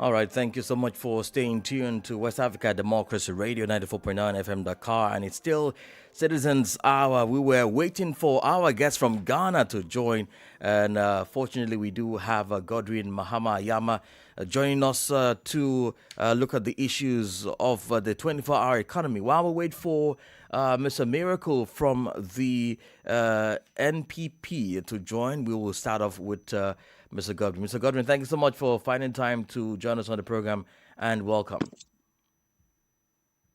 B: All right, thank you so much for staying tuned to West Africa Democracy Radio 94.9 FM Dakar. And it's still Citizens Hour. We were waiting for our guest from Ghana to join. And fortunately, we do have Godwin Mahama Yama joining us to look at the issues of the 24-hour economy. While we wait for Mr. Miracle from the NPP to join, we will start off with Mr. Godwin. Mr. Godwin, thank you so much for finding time to join us on the program, and welcome.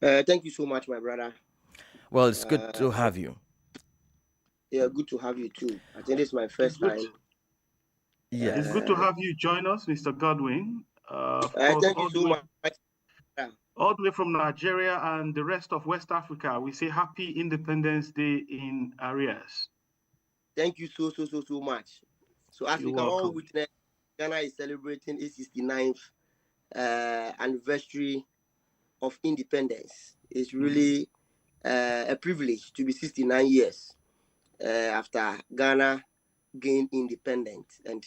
F: Thank you so much, my brother.
B: Well, it's good to have you.
F: Yeah, good to have you too. I think this is my first time.
B: Yeah,
C: It's good to have you join us, Mr. Godwin.
F: Thank you so much.
C: All the way from Nigeria and the rest of West Africa, we say Happy Independence Day in arrears.
F: Thank you so much. So as we can all witness, Ghana is celebrating its 69th anniversary of independence. It's really a privilege to be 69 years after Ghana gained independence. And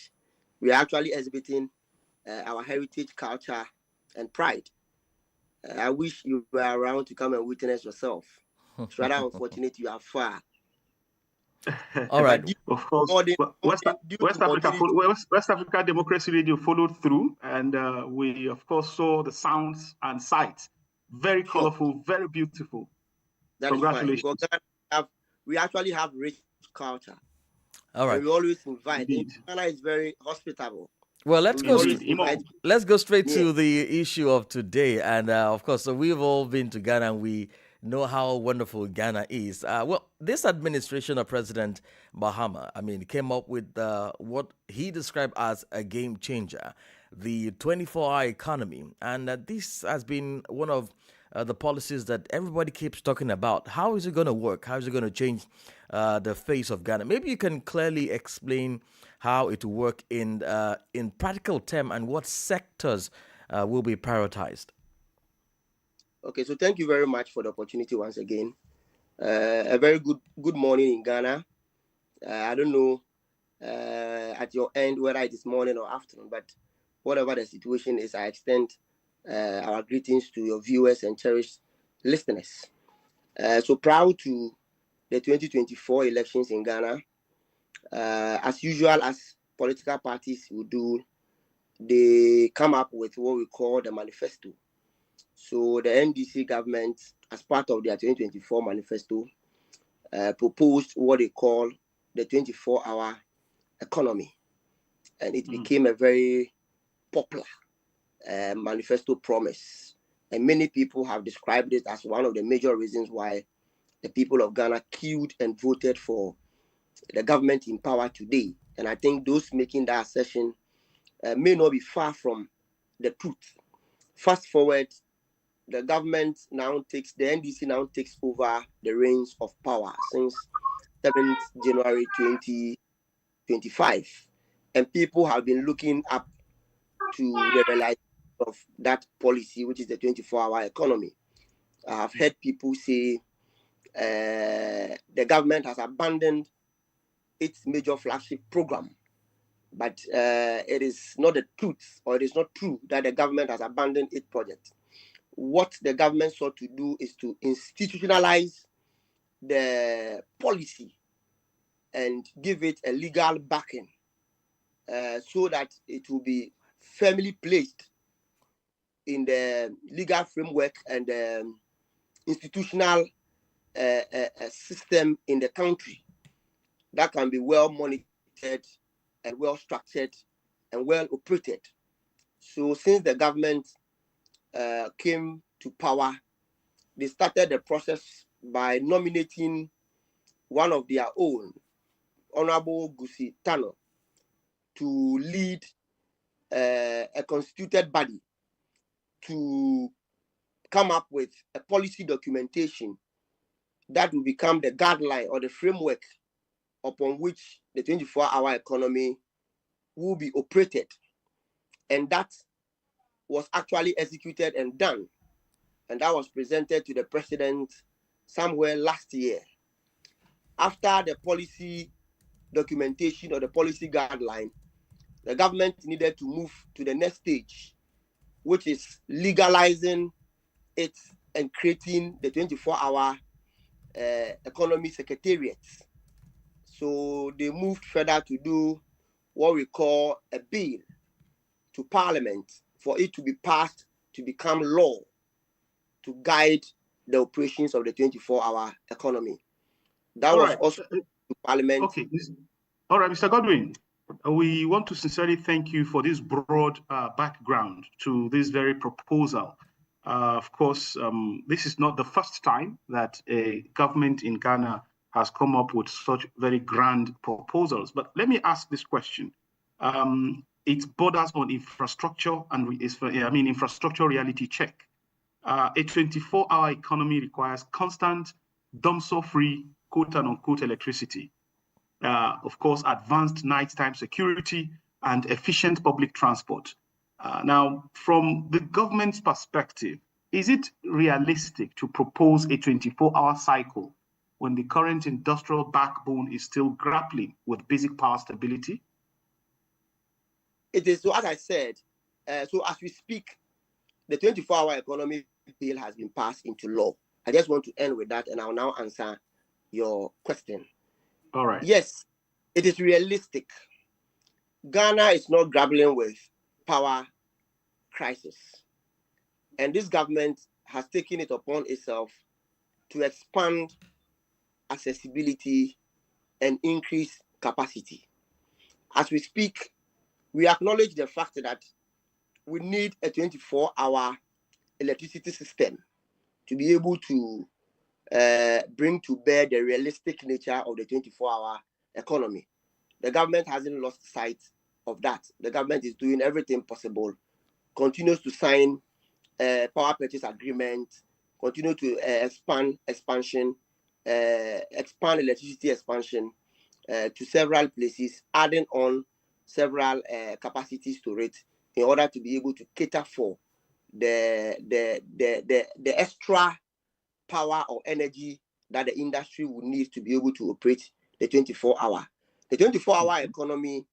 F: we are actually exhibiting our heritage, culture, and pride. I wish you were around to come and witness yourself. It's rather unfortunate you are far.
B: All right.
C: Of course, West Africa Democracy Radio followed through, and we, of course, saw the sounds and sights. Very colorful, very beautiful. Congratulations.
F: We actually have rich culture.
B: All right.
F: And we always invite. Ghana is very hospitable.
B: Well, let's go straight to the issue of today. And of course, so we've all been to Ghana and we know how wonderful Ghana is. Well, this administration of President Mahama, came up with what he described as a game changer, the 24-hour economy. And this has been one of the policies that everybody keeps talking about. How is it going to work? How is it going to change the face of Ghana? Maybe you can clearly explain how it will work in practical terms and what sectors will be prioritized.
F: Okay, so thank you very much for the opportunity once again. A very good morning in Ghana. I don't know at your end whether it is morning or afternoon, but whatever the situation is, I extend our greetings to your viewers and cherished listeners. So proud to the 2024 elections in Ghana. As usual, as political parties will do, they come up with what we call the manifesto. So the NDC government, as part of their 2024 manifesto, proposed what they call the 24-hour economy. And it became a very popular manifesto promise. And many people have described it as one of the major reasons why the people of Ghana queued and voted for the government in power today. And I think those making that assertion may not be far from the truth. Fast forward, the NDC now takes over the reins of power since 7th January 2025. And people have been looking up to the realization of that policy, which is the 24-hour economy. I have heard people say the government has abandoned its major flagship program. But it is not the truth, or it is not true that the government has abandoned its project. What the government sought to do is to institutionalize the policy and give it a legal backing so that it will be firmly placed in the legal framework and institutional system in the country that can be well monitored and well structured and well operated. So since the government came to power, they started the process by nominating one of their own, Honorable Gusi Tano, to lead a constituted body to come up with a policy documentation that will become the guideline or the framework upon which the 24-hour economy will be operated. And that was actually executed and done. And that was presented to the president somewhere last year. After the policy documentation or the policy guideline, the government needed to move to the next stage, which is legalizing it and creating the 24-hour economy secretariats. So they moved further to do what we call a bill to Parliament for it to be passed to become law to guide the operations of the 24-hour economy. That
C: All
F: was
C: right.
F: also to Parliament.
C: Okay. All right, Mr. Godwin, we want to sincerely thank you for this broad background to this very proposal. Of course, this is not the first time that a government in Ghana has come up with such very grand proposals. But let me ask this question. It borders on infrastructure and infrastructure reality check. A 24-hour economy requires constant, dump-so-free, quote-unquote, electricity. Of course, advanced nighttime security and efficient public transport. Now, from the government's perspective, is it realistic to propose a 24-hour cycle when the current industrial backbone is still grappling with basic power stability?
F: It is, so as I said, so as we speak, the 24-hour economy bill has been passed into law. I just want to end with that, and I'll now answer your question.
C: All right.
F: Yes, it is realistic. Ghana is not grappling with power crisis. And this government has taken it upon itself to expand accessibility and increase capacity. As we speak, we acknowledge the fact that we need a 24-hour electricity system to be able to bring to bear the realistic nature of the 24-hour economy. The government hasn't lost sight of that. The government is doing everything possible, continues to sign power purchase agreement, continue to expand electricity expansion to several places, adding on several capacities to it in order to be able to cater for the extra power or energy that the industry will need to be able to operate the 24-hour. The 24-hour economy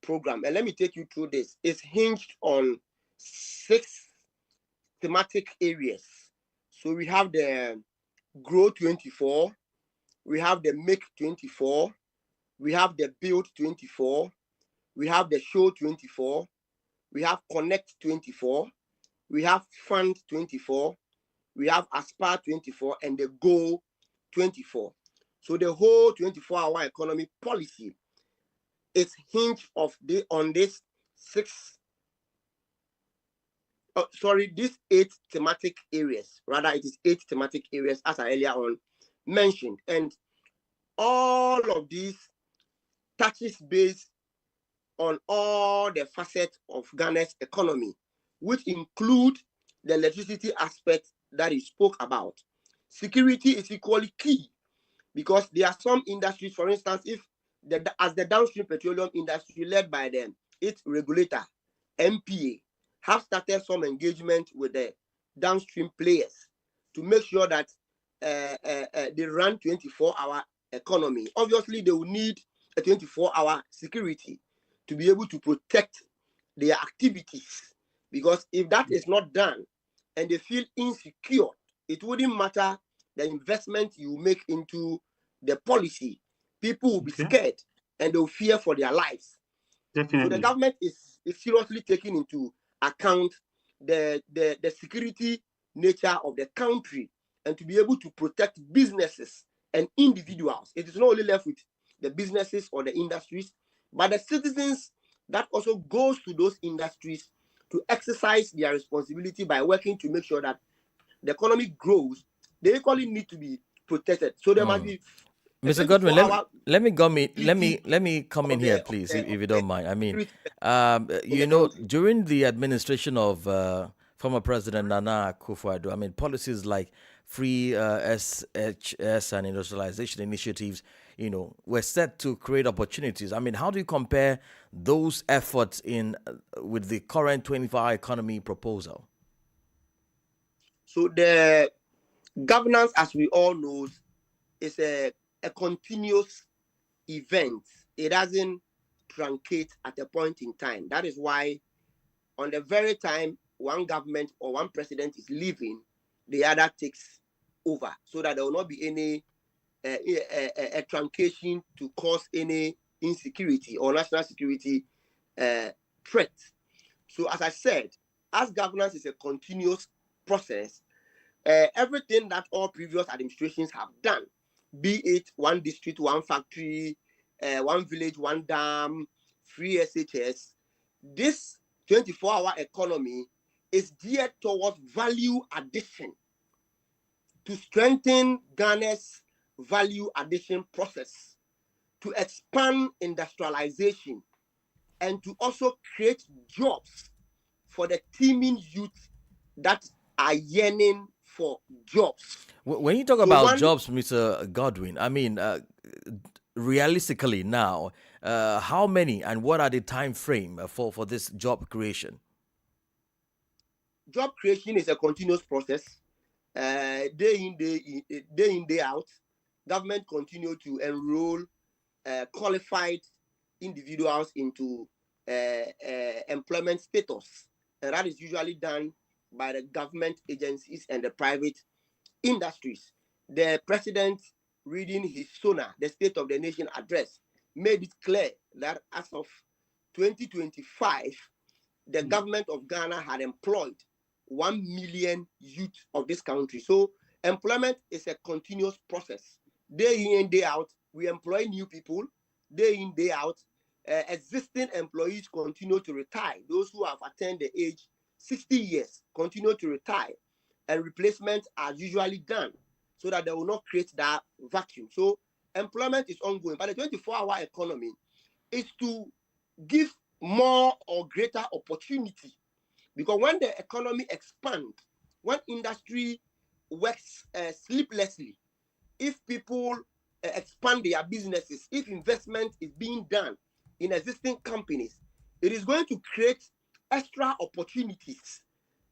F: program, and let me take you through this, is hinged on 6 thematic areas. So we have the Grow 24, we have the Make 24, we have the Build 24, we have the Show 24, we have Connect 24, we have Fund 24, we have Aspire 24, and the Goal 24. So the whole 24-hour economy policy is hinged on this these 8 thematic areas. Rather, it is 8 thematic areas, as I earlier on mentioned. And all of these touches base on all the facets of Ghana's economy, which include the electricity aspect that he spoke about. Security is equally key because there are some industries, for instance, as the downstream petroleum industry led by its regulator, MPA, have started some engagement with the downstream players to make sure that they run 24-hour economy. Obviously, they will need a 24-hour security to be able to protect their activities, because if that is not done and they feel insecure, it wouldn't matter the investment you make into the policy. People will be scared and they'll fear for their lives.
C: Definitely.
F: So the government is seriously taking into account the security nature of the country and to be able to protect businesses and individuals. It is not only left with the businesses or the industries, but the citizens that also goes to those industries to exercise their responsibility by working to make sure that the economy grows. They equally need to be protected. So there must be
B: Mr. Godwin, let me come in here, please, if you don't mind. I mean, during the administration of former President Nana Akufo-Addo, I mean, policies like free SHS and industrialization initiatives, were set to create opportunities. I mean, how do you compare those efforts with the current 24-hour economy proposal?
F: So the governance, as we all know, is a continuous event. It doesn't truncate at a point in time. That is why on the very time one government or one president is leaving, the other takes over, so that there will not be any a truncation to cause any insecurity or national security threat. So as I said, as governance is a continuous process, everything that all previous administrations have done, be it one district, one factory, one village, one dam, free SHS, this 24-hour economy is geared towards value addition to strengthen Ghana's value addition process, to expand industrialization, and to also create jobs for the teeming youth that are yearning for jobs.
B: When you talk about jobs, Mr. Godwin, I mean, realistically now, how many and what are the time frame for this job creation?
F: Job creation is a continuous process. Day in, day out, government continue to enroll qualified individuals into employment status, and that is usually done by the government agencies and the private industries. The president, reading his SONA, the State of the Nation address, made it clear that as of 2025, the government of Ghana had employed 1 million youth of this country. So employment is a continuous process. Day in and day out, we employ new people. Day in, day out, existing employees continue to retire. Those who have attained the age 60 years continue to retire, and replacements are usually done so that they will not create that vacuum. So employment is ongoing, but the 24-hour economy is to give more or greater opportunity, because when the economy expands, when industry works sleeplessly, if people expand their businesses, if investment is being done in existing companies, it is going to create extra opportunities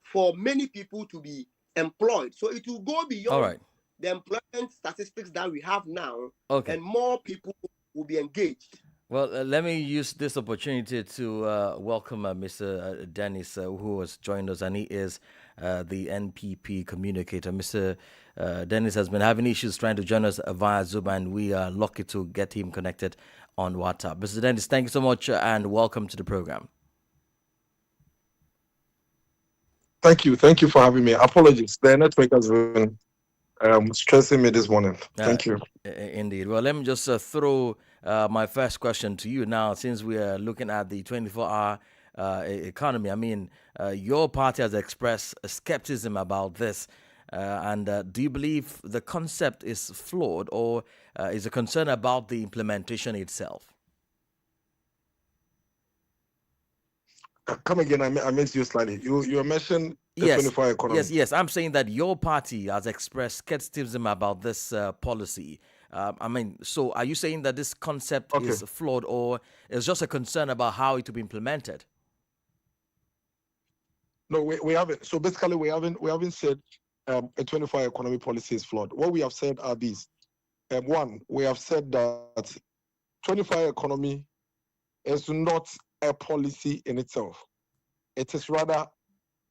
F: for many people to be employed. So it will go beyond the employment statistics that we have now, and more people will be engaged.
B: Well, let me use this opportunity to welcome Mr. Dennis, who has joined us, and he is the NPP communicator. Mr. Dennis has been having issues trying to join us via Zoom, and we are lucky to get him connected on WhatsApp. Mr. Dennis, thank you so much, and welcome to the program.
G: Thank you for having me. Apologies, the network has been stressing me this morning. Thank you.
B: Indeed. Well, let me just throw my first question to you now, since we are looking at the 24-hour economy. I mean, your party has expressed skepticism about this. And do you believe the concept is flawed, or is a concern about the implementation itself?
G: Come again, I missed you slightly. You mentioned the 24-hour economy.
B: Yes. I'm saying that your party has expressed skepticism about this policy. I mean, so are you saying that this concept is flawed, or is just a concern about how it will be implemented?
G: No, we haven't. So basically, we haven't said a 24-hour economy policy is flawed. What we have said are these. One, we have said that 24-hour economy is not a policy in itself. It is rather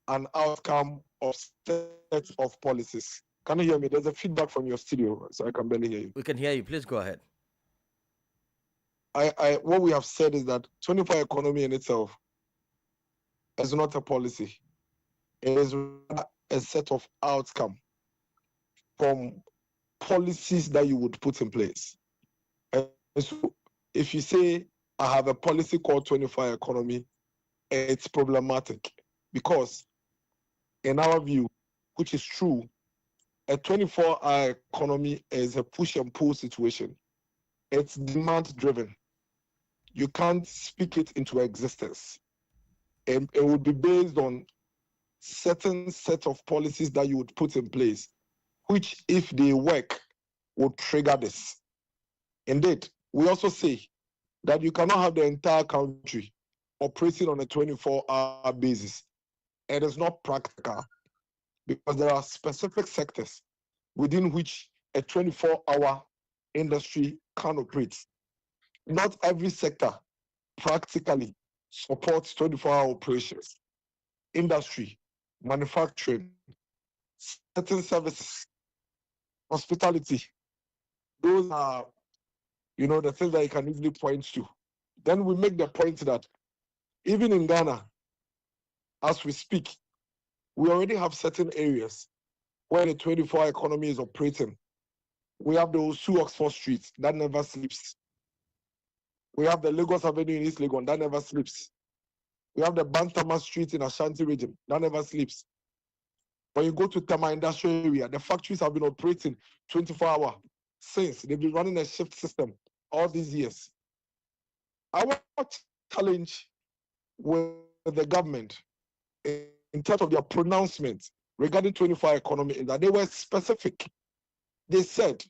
G: an outcome of sets of policies. Can you hear me? There's a feedback from your studio, so I can barely hear you.
B: We can hear you. Please go ahead.
G: What we have said is that 24-hour economy in itself is not a policy. It is a set of outcome from policies that you would put in place. And so if you say, I have a policy called 24-hour economy, it's problematic, because in our view, which is true, a 24-hour economy is a push and pull situation. It's demand driven. You can't speak it into existence. It would be based on certain set of policies that you would put in place, which, if they work, would trigger this. Indeed, we also say that you cannot have the entire country operating on a 24-hour basis. It is not practical, because there are specific sectors within which a 24-hour industry can operate. Not every sector practically supports 24-hour operations. Industry, manufacturing, certain services, hospitality. Those are, the things that you can easily point to. Then we make the point that even in Ghana, as we speak, we already have certain areas where the 24-hour economy is operating. We have the Osu Oxford Street that never sleeps. We have the Lagos Avenue in East Legon that never sleeps. We have the Bantama Street in Ashanti region that never sleeps. When you go to Tama Industrial Area, the factories have been operating 24 hours since. They've been running a shift system all these years. Our challenge with the government in terms of their pronouncement regarding 24-hour economy is that they were specific. They said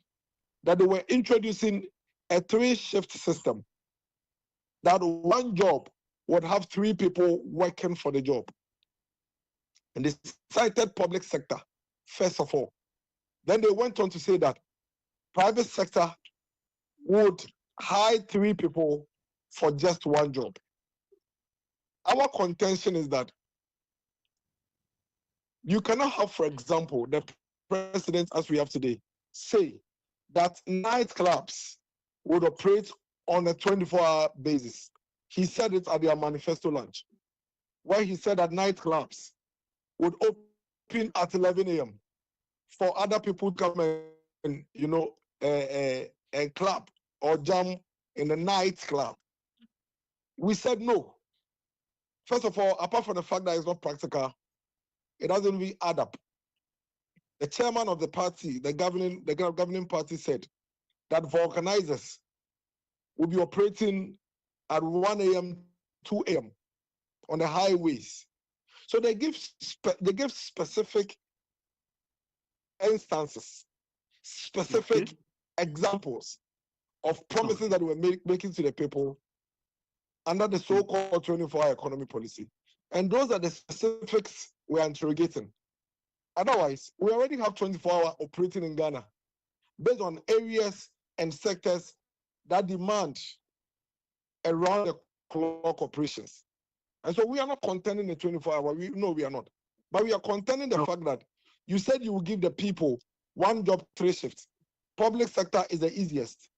G: that they were introducing a 3-shift system, that one job would have 3 people working for the job. And they cited public sector, first of all. Then they went on to say that private sector would hire 3 people for just one job. Our contention is that you cannot have, for example, the president as we have today say that nightclubs would operate on a 24-hour basis. He said it at their manifesto launch, where he said that nightclubs would open at 11 a.m. for other people to come and, and club or jam in the nightclub. We said no. First of all, apart from the fact that it's not practical, it doesn't really add up. The chairman of the party, the governing party, said that vulcanizers will be operating at 1 a.m., 2 a.m. on the highways. So they give specific instances, specific examples of promises that we're making to the people under the so-called 24-hour economy policy. And those are the specifics we're interrogating. Otherwise, we already have 24-hour operating in Ghana based on areas and sectors that demand around-the-clock operations. And so we are not contending the 24-hour. We are not. But we are contending the fact that you said you will give the people one job, 3 shifts. Public sector is the easiest.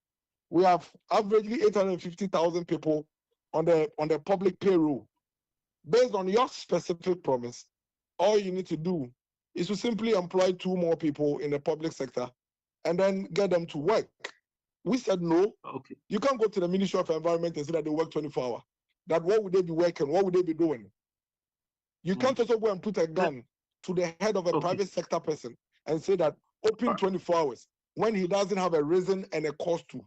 G: We have averagely 850,000 people on the public payroll. Based on your specific promise, all you need to do is to simply employ 2 more people in the public sector and then get them to work. We said no.
C: Okay.
G: You can't go to the Ministry of Environment and say that they work 24 hours. That what would they be working? What would they be doing? You can't also go and put a gun to the head of a private sector person and say that open 24 hours when he doesn't have a reason and a cost to.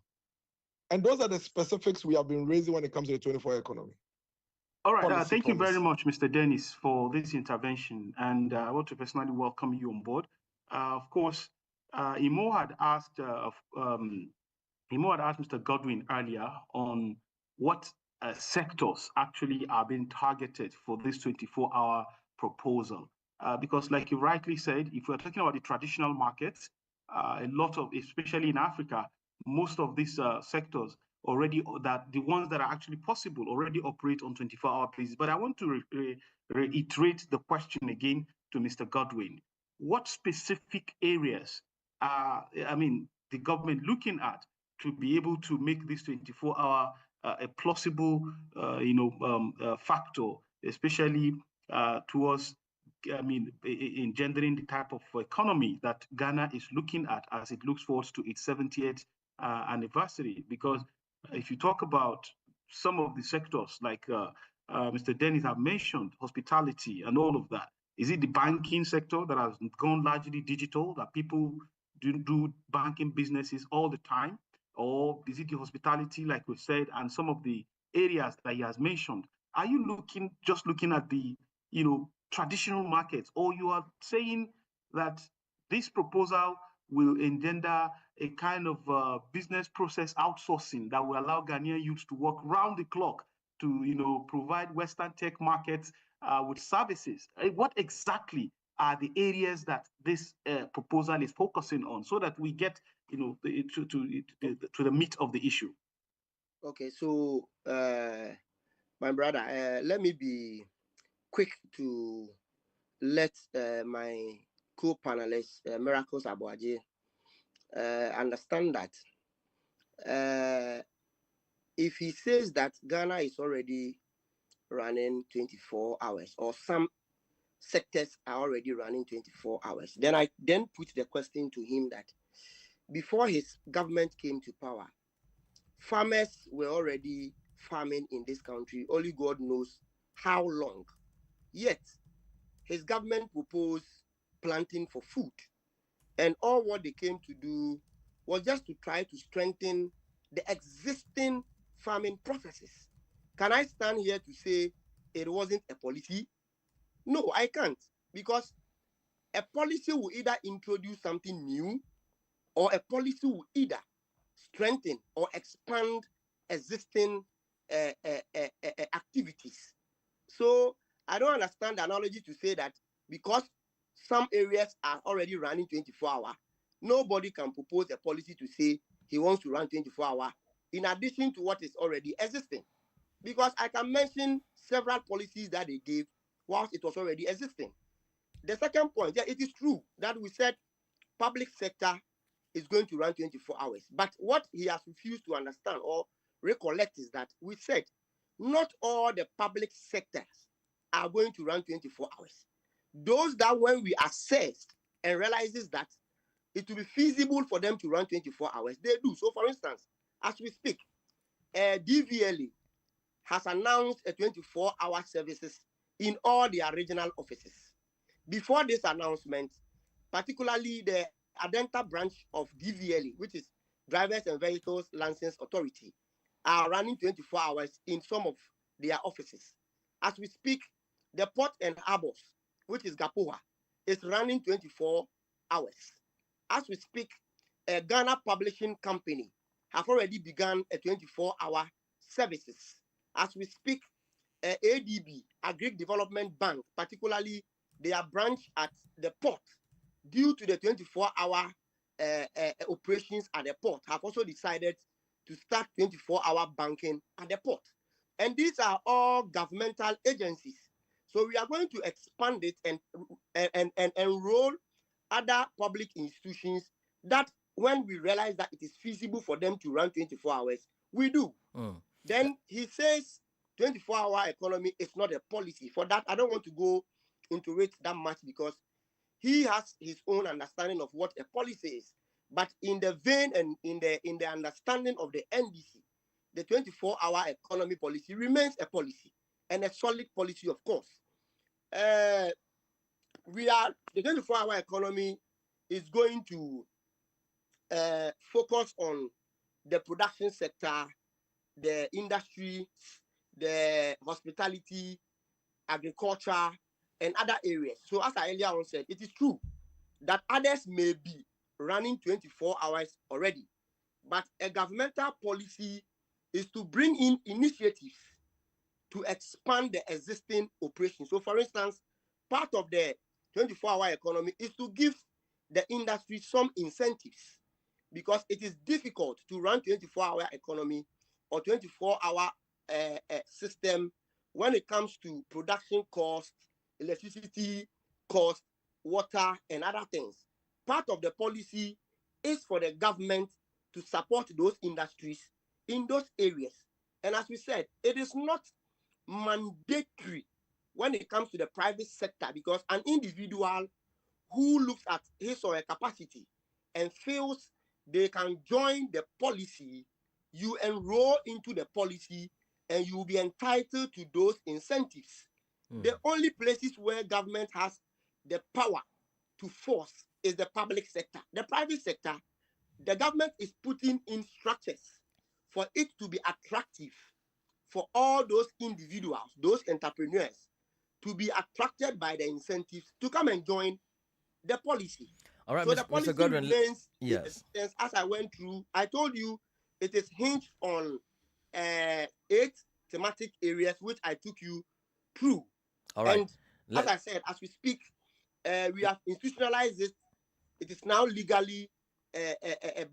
G: And those are the specifics we have been raising when it comes to the 24-hour economy.
C: All right. Thank you very much, Mr. Dennis, for this intervention. And I want to personally welcome you on board. Of course, Imo had asked Mr. Godwin earlier on what sectors actually are being targeted for this 24-hour proposal. Because like you rightly said, if we're talking about the traditional markets, a lot of, especially in Africa, most of these sectors already, that the ones that are actually possible already operate on 24-hour basis. But I want to reiterate the question again to Mr. Godwin. What specific areas are, the government looking at to be able to make this 24-hour a plausible, factor, especially towards, engendering the type of economy that Ghana is looking at as it looks forward to its 70th anniversary? Because if you talk about some of the sectors, like Mr. Dennis have mentioned, hospitality and all of that, is it the banking sector that has gone largely digital, that people do banking businesses all the time? Or is it the hospitality, like we said, and some of the areas that he has mentioned? Are you just looking at the, traditional markets, or you are saying that this proposal will engender a kind of business process outsourcing that will allow Ghanaian youths to work round the clock to, provide Western tech markets with services? What exactly are the areas that this proposal is focusing on, so that we get, to the meat of the issue?
F: Okay, so my brother, let me be quick to let my co-panelist, Miracles Abuaje, understand that if he says that Ghana is already running 24 hours, or some sectors are already running 24 hours, then I then put the question to him that before his government came to power, farmers were already farming in this country, only God knows how long. Yet, his government proposed planting for food. And all what they came to do was just to try to strengthen the existing farming processes. Can I stand here to say it wasn't a policy? No, I can't. Because a policy will either introduce something new, or a policy will either strengthen or expand existing activities. So I don't understand the analogy to say that because some areas are already running 24 hours, nobody can propose a policy to say he wants to run 24 hours in addition to what is already existing. Because I can mention several policies that they gave whilst it was already existing. The second point, yeah, it is true that we said public sector is going to run 24 hours. But what he has refused to understand or recollect is that we said not all the public sectors are going to run 24 hours. Those that when we assessed and realizes that it will be feasible for them to run 24 hours, they do. So for instance, as we speak, DVLA has announced a 24-hour services in all their regional offices. Before this announcement, particularly the Adenta branch of DVLA, which is Drivers and Vehicles License Authority, are running 24 hours in some of their offices. As we speak, the Port and Harbors, which is GAPOA, is running 24 hours. As we speak, a Ghana Publishing Company have already begun a 24-hour services. As we speak, ADB, Agri Development Bank, particularly their branch at the port, due to the 24-hour operations at the port, have also decided to start 24-hour banking at the port. And these are all governmental agencies. So we are going to expand it and enroll other public institutions that when we realize that it is feasible for them to run 24 hours, we do. Then he says 24-hour economy is not a policy. For that, I don't want to go into it that much because he has his own understanding of what a policy is. But in the vein and in the understanding of the NDC, the 24-hour economy policy remains a policy and a solid policy, of course. The 24-hour economy is going to focus on the production sector, the industry, the hospitality, agriculture, and other areas. So as I earlier on said, it is true that others may be running 24 hours already, but a governmental policy is to bring in initiatives to expand the existing operations. So for instance, part of the 24-hour economy is to give the industry some incentives, because it is difficult to run 24-hour economy or 24-hour system when it comes to production costs, electricity costs, water, and other things. Part of the policy is for the government to support those industries in those areas. And as we said, it is not mandatory when it comes to the private sector, because an individual who looks at his or her capacity and feels they can join the policy, you enroll into the policy and you will be entitled to those incentives. The only places where government has the power to force is the public sector. The private sector, the government is putting in structures for it to be attractive for all those individuals, those entrepreneurs, to be attracted by the incentives to come and join the policy.
B: All right,
F: so the policy
B: Mr. Godwin,
F: remains,
B: yes.
F: as I went through, I told you it is hinged on 8 thematic areas, which I took you through.
B: All right.
F: And as I said, as we speak, we have institutionalized it. It is now legally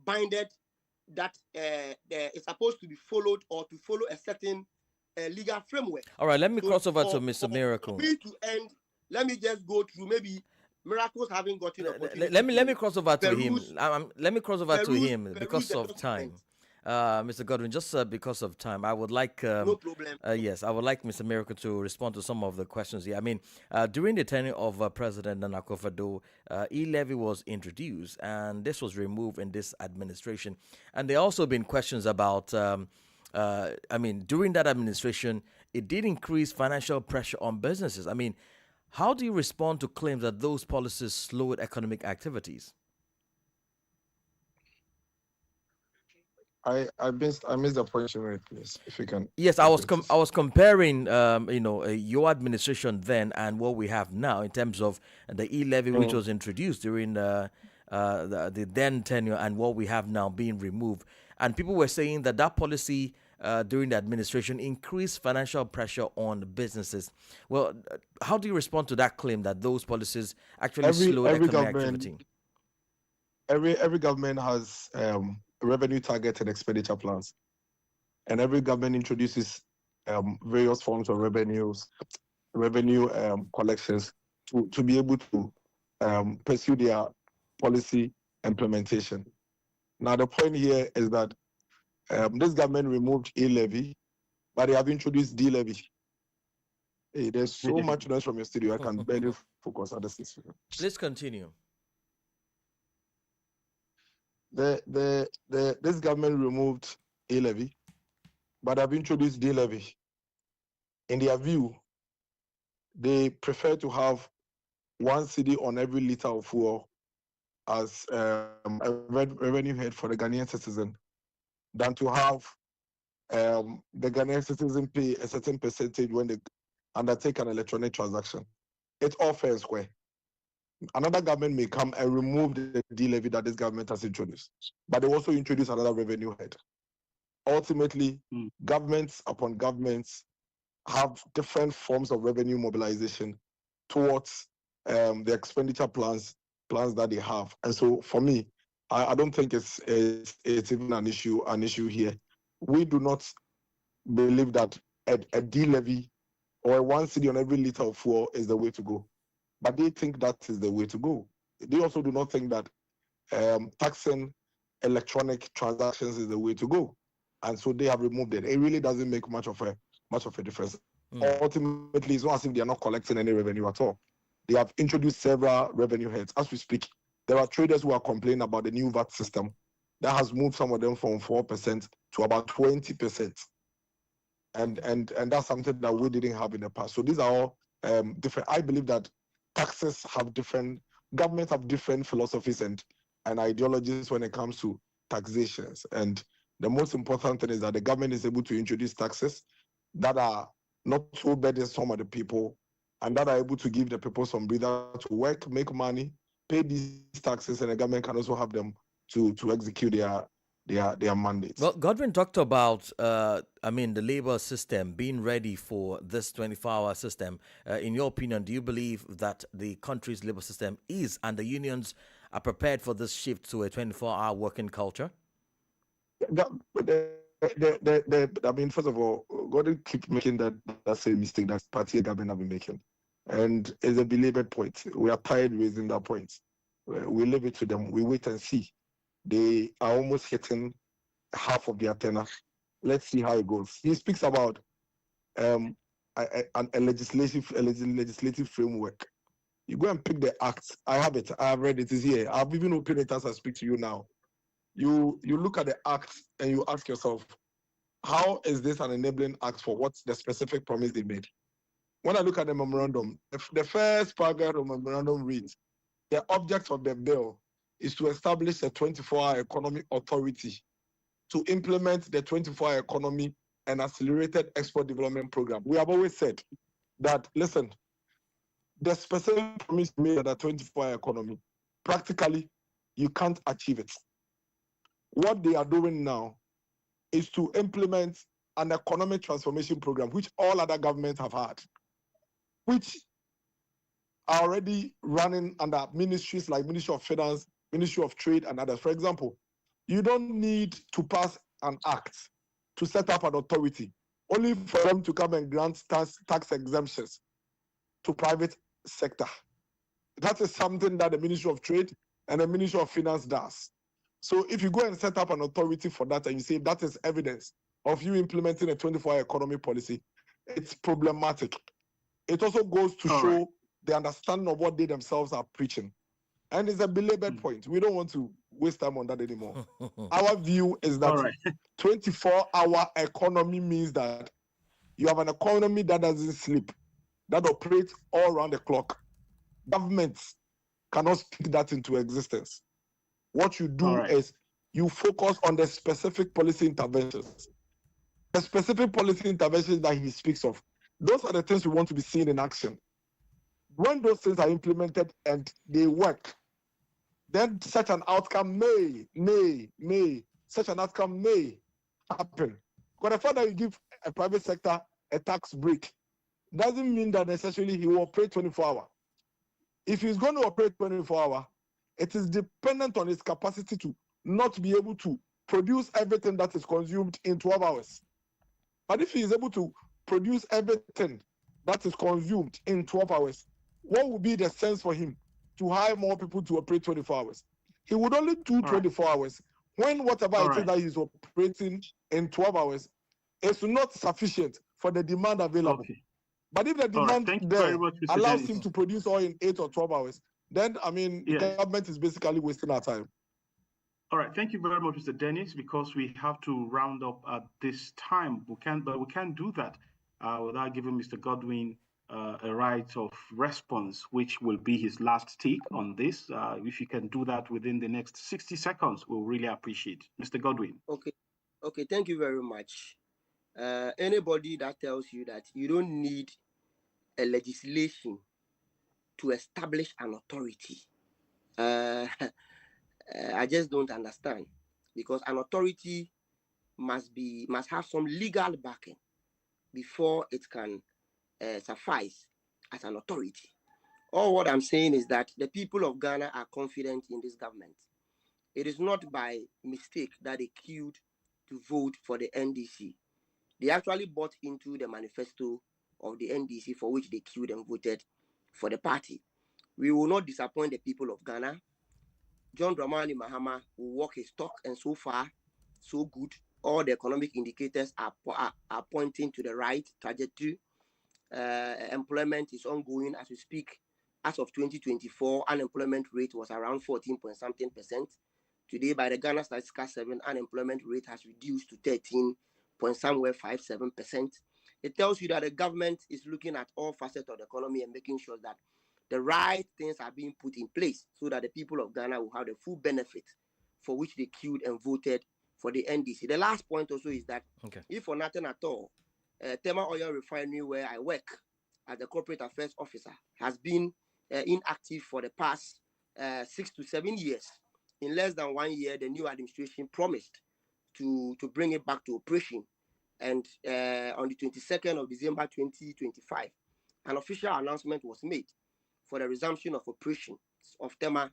F: binded that it's supposed to be followed or to follow a certain legal framework.
B: All right, let me cross over to Mr. Miracle.
F: For me to end let me just go through maybe miracles haven't gotten opportunity.
B: Let me cross over to him. Let me cross over to him
F: peruse
B: because
F: the
B: of time.
F: document.
B: Mr. Godwin, just because of time, I would like
F: No problem.
B: yes, I would like Mr. Miracle to respond to some of the questions here. I mean, during the tenure of President Nana Akufo-Addo, e-levy was introduced, and this was removed in this administration. And there also been questions about. I mean, during that administration, it did increase financial pressure on businesses. I mean, how do you respond to claims that those policies slowed economic activities?
G: I missed the point you made, please. If you can.
B: Yes, I was comparing, your administration then and what we have now in terms of the e-levy which was introduced during the then tenure and what we have now being removed. And people were saying that policy during the administration increased financial pressure on businesses. Well, how do you respond to that claim that those policies actually slowed economic activity?
G: Every government has revenue target and expenditure plans, and every government introduces various forms of revenue collections to be able to pursue their policy implementation. Now, the point here is that this government removed e-levy, but they have introduced D-levy. Hey, there's so much noise from your studio. I can barely focus on this.
B: Please continue.
G: This government removed e-levy, but have introduced D-levy. In their view, they prefer to have 1 cedi on every liter of fuel as a revenue head for the Ghanaian citizen than to have the Ghanaian citizen pay a certain percentage when they undertake an electronic transaction. It's all fair and square. Another government may come and remove the D-levy that this government has introduced, but they also introduce another revenue head. Ultimately, governments upon governments have different forms of revenue mobilization towards the expenditure plans that they have. And so for me, I don't think it's even an issue here. We do not believe that a D-levy or a 1 cedi on every liter of fuel is the way to go. But they think that is the way to go. They also do not think that taxing electronic transactions is the way to go. And so they have removed it. It really doesn't make much of a difference. Ultimately, it's not as if they are not collecting any revenue at all. They have introduced several revenue heads. As we speak, there are traders who are complaining about the new VAT system that has moved some of them from 4% to about 20%. And that's something that we didn't have in the past. So these are all different. I believe that governments have different philosophies and ideologies when it comes to taxations. And the most important thing is that the government is able to introduce taxes that are not so burdensome on the people and that are able to give the people some breather to work, make money, pay these taxes, and the government can also have them to execute their mandates.
B: Well, Godwin talked about, the labor system being ready for this 24-hour system. In your opinion, do you believe that the country's labor system is and the unions are prepared for this shift to a 24-hour working culture?
G: First of all, Gordon keep making that same mistake that party government have been making. And it's a belabored point. We are tired raising that point. We leave it to them. We wait and see. They are almost hitting half of their tenure. Let's see how it goes. He speaks about a legislative framework. You go and pick the act. I have it. I have read it. It is here. I've even opened it as I speak to you now. You look at the act and you ask yourself, how is this an enabling act for what the specific promise they made? When I look at the memorandum, the first paragraph of the memorandum reads, the object of the bill is to establish a 24-hour economy authority to implement the 24-hour economy and accelerated export development program. We have always said that, listen, the specific promise made at a 24-hour economy, practically, you can't achieve it. What they are doing now is to implement an economic transformation program, which all other governments have had, which are already running under ministries like Ministry of Finance, Ministry of Trade, and others. For example, you don't need to pass an act to set up an authority, only for them to come and grant tax exemptions to private sector. That is something that the Ministry of Trade and the Ministry of Finance does. So if you go and set up an authority for that and you say that is evidence of you implementing a 24-hour economy policy, it's problematic. It also goes to show the understanding of what they themselves are preaching. And it's a belabored point. We don't want to waste time on that anymore. Our view is that 24-hour economy means that you have an economy that doesn't sleep, that operates all around the clock. Governments cannot speak that into existence. What you do is you focus on the specific policy interventions. The specific policy interventions that he speaks of, those are the things we want to be seen in action. When those things are implemented and they work, then such an outcome such an outcome may happen. But the fact that you give a private sector a tax break doesn't mean that necessarily he will operate 24 hours. If he's going to operate 24 hours, it is dependent on his capacity to not be able to produce everything that is consumed in 12 hours. But if he is able to produce everything that is consumed in 12 hours, what would be the sense for him to hire more people to operate 24 hours? He would only do 24 hours when whatever it is that he's operating in 12 hours is not sufficient for the demand available. But if the demand there allows him to produce oil in 8 or 12 hours, then, I mean, the government is basically wasting our time.
C: All right, thank you very much, Mr. Dennis, because we have to round up at this time. We can't do that without giving Mr. Godwin a right of response, which will be his last take on this. If you can do that within the next 60 seconds, we'll really appreciate it. Mr. Godwin.
F: Okay, thank you very much. Anybody that tells you that you don't need a legislation to establish an authority, I just don't understand, because an authority must have some legal backing before it can suffice as an authority. All what I'm saying is that the people of Ghana are confident in this government. It is not by mistake that they queued to vote for the NDC. They actually bought into the manifesto of the NDC, for which they queued and voted for the party. We will not disappoint the people of Ghana. John Dramani Mahama will walk his talk, and so far, so good. All the economic indicators are pointing to the right trajectory. Employment is ongoing as we speak. As of 2024, unemployment rate was around 14.something%. Today, by the Ghana Statistical 7, unemployment rate has reduced to 13.57%. It tells you that the government is looking at all facets of the economy and making sure that the right things are being put in place so that the people of Ghana will have the full benefit for which they queued and voted for the NDC. The last point also is that if for nothing at all, Tema Oil Refinery, where I work as the corporate affairs officer, has been inactive for the past 6 to 7 years. In less than 1 year, the new administration promised to bring it back to operation. And on the 22nd of December 2025, an official announcement was made for the resumption of operations of Tema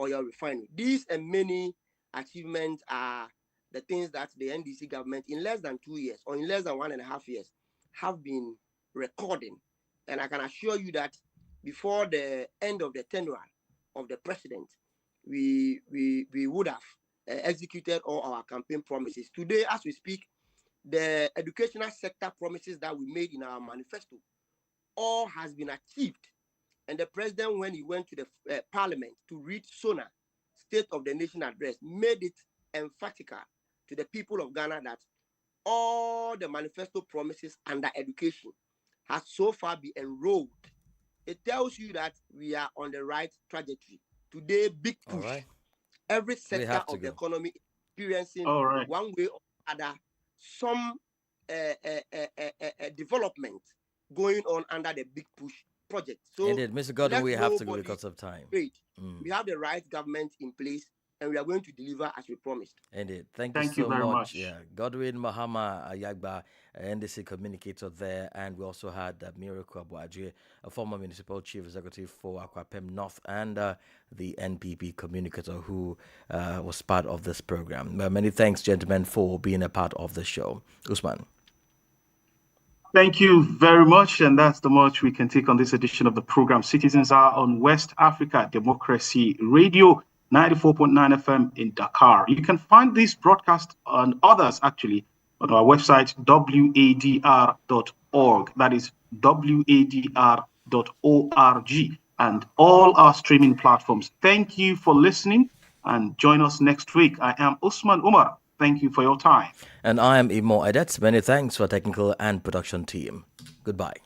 F: Oil Refinery. These and many achievements are the things that the NDC government in less than 2 years or in less than 1.5 years have been recording. And I can assure you that before the end of the tenure of the president, we would have executed all our campaign promises. Today, as we speak, the educational sector promises that we made in our manifesto, all has been achieved. And the president, when he went to the parliament to read SONA, State of the Nation Address, made it emphatical to the people of Ghana that all the manifesto promises under education has so far been enrolled. It tells you that we are on the right trajectory. Today, big push. Every sector of the economy experiencing one way or other some development going on under the big push project. So,
B: indeed, Mr. Godwin, we have to go because of time.
F: We have the right government in place, and we are going to deliver as we promised.
B: Indeed. Thank you so
C: very
B: much. Yeah. Godwin Mahama Ayagba, NDC communicator there. And we also had Miracle Abuadje, a former municipal chief executive for Akwapem North, and the NPP communicator who was part of this program. Many thanks, gentlemen, for being a part of the show. Usman.
C: Thank you very much. And that's the much we can take on this edition of the program. Citizens are on West Africa Democracy Radio, 94.9 FM in Dakar. You can find this broadcast and others actually on our website, wadr.org. That is wadr.org, and all our streaming platforms. Thank you for listening, and join us next week. I am Usman Umar. Thank you for your time.
B: And I am Imo Adet. Many thanks for technical and production team. Goodbye.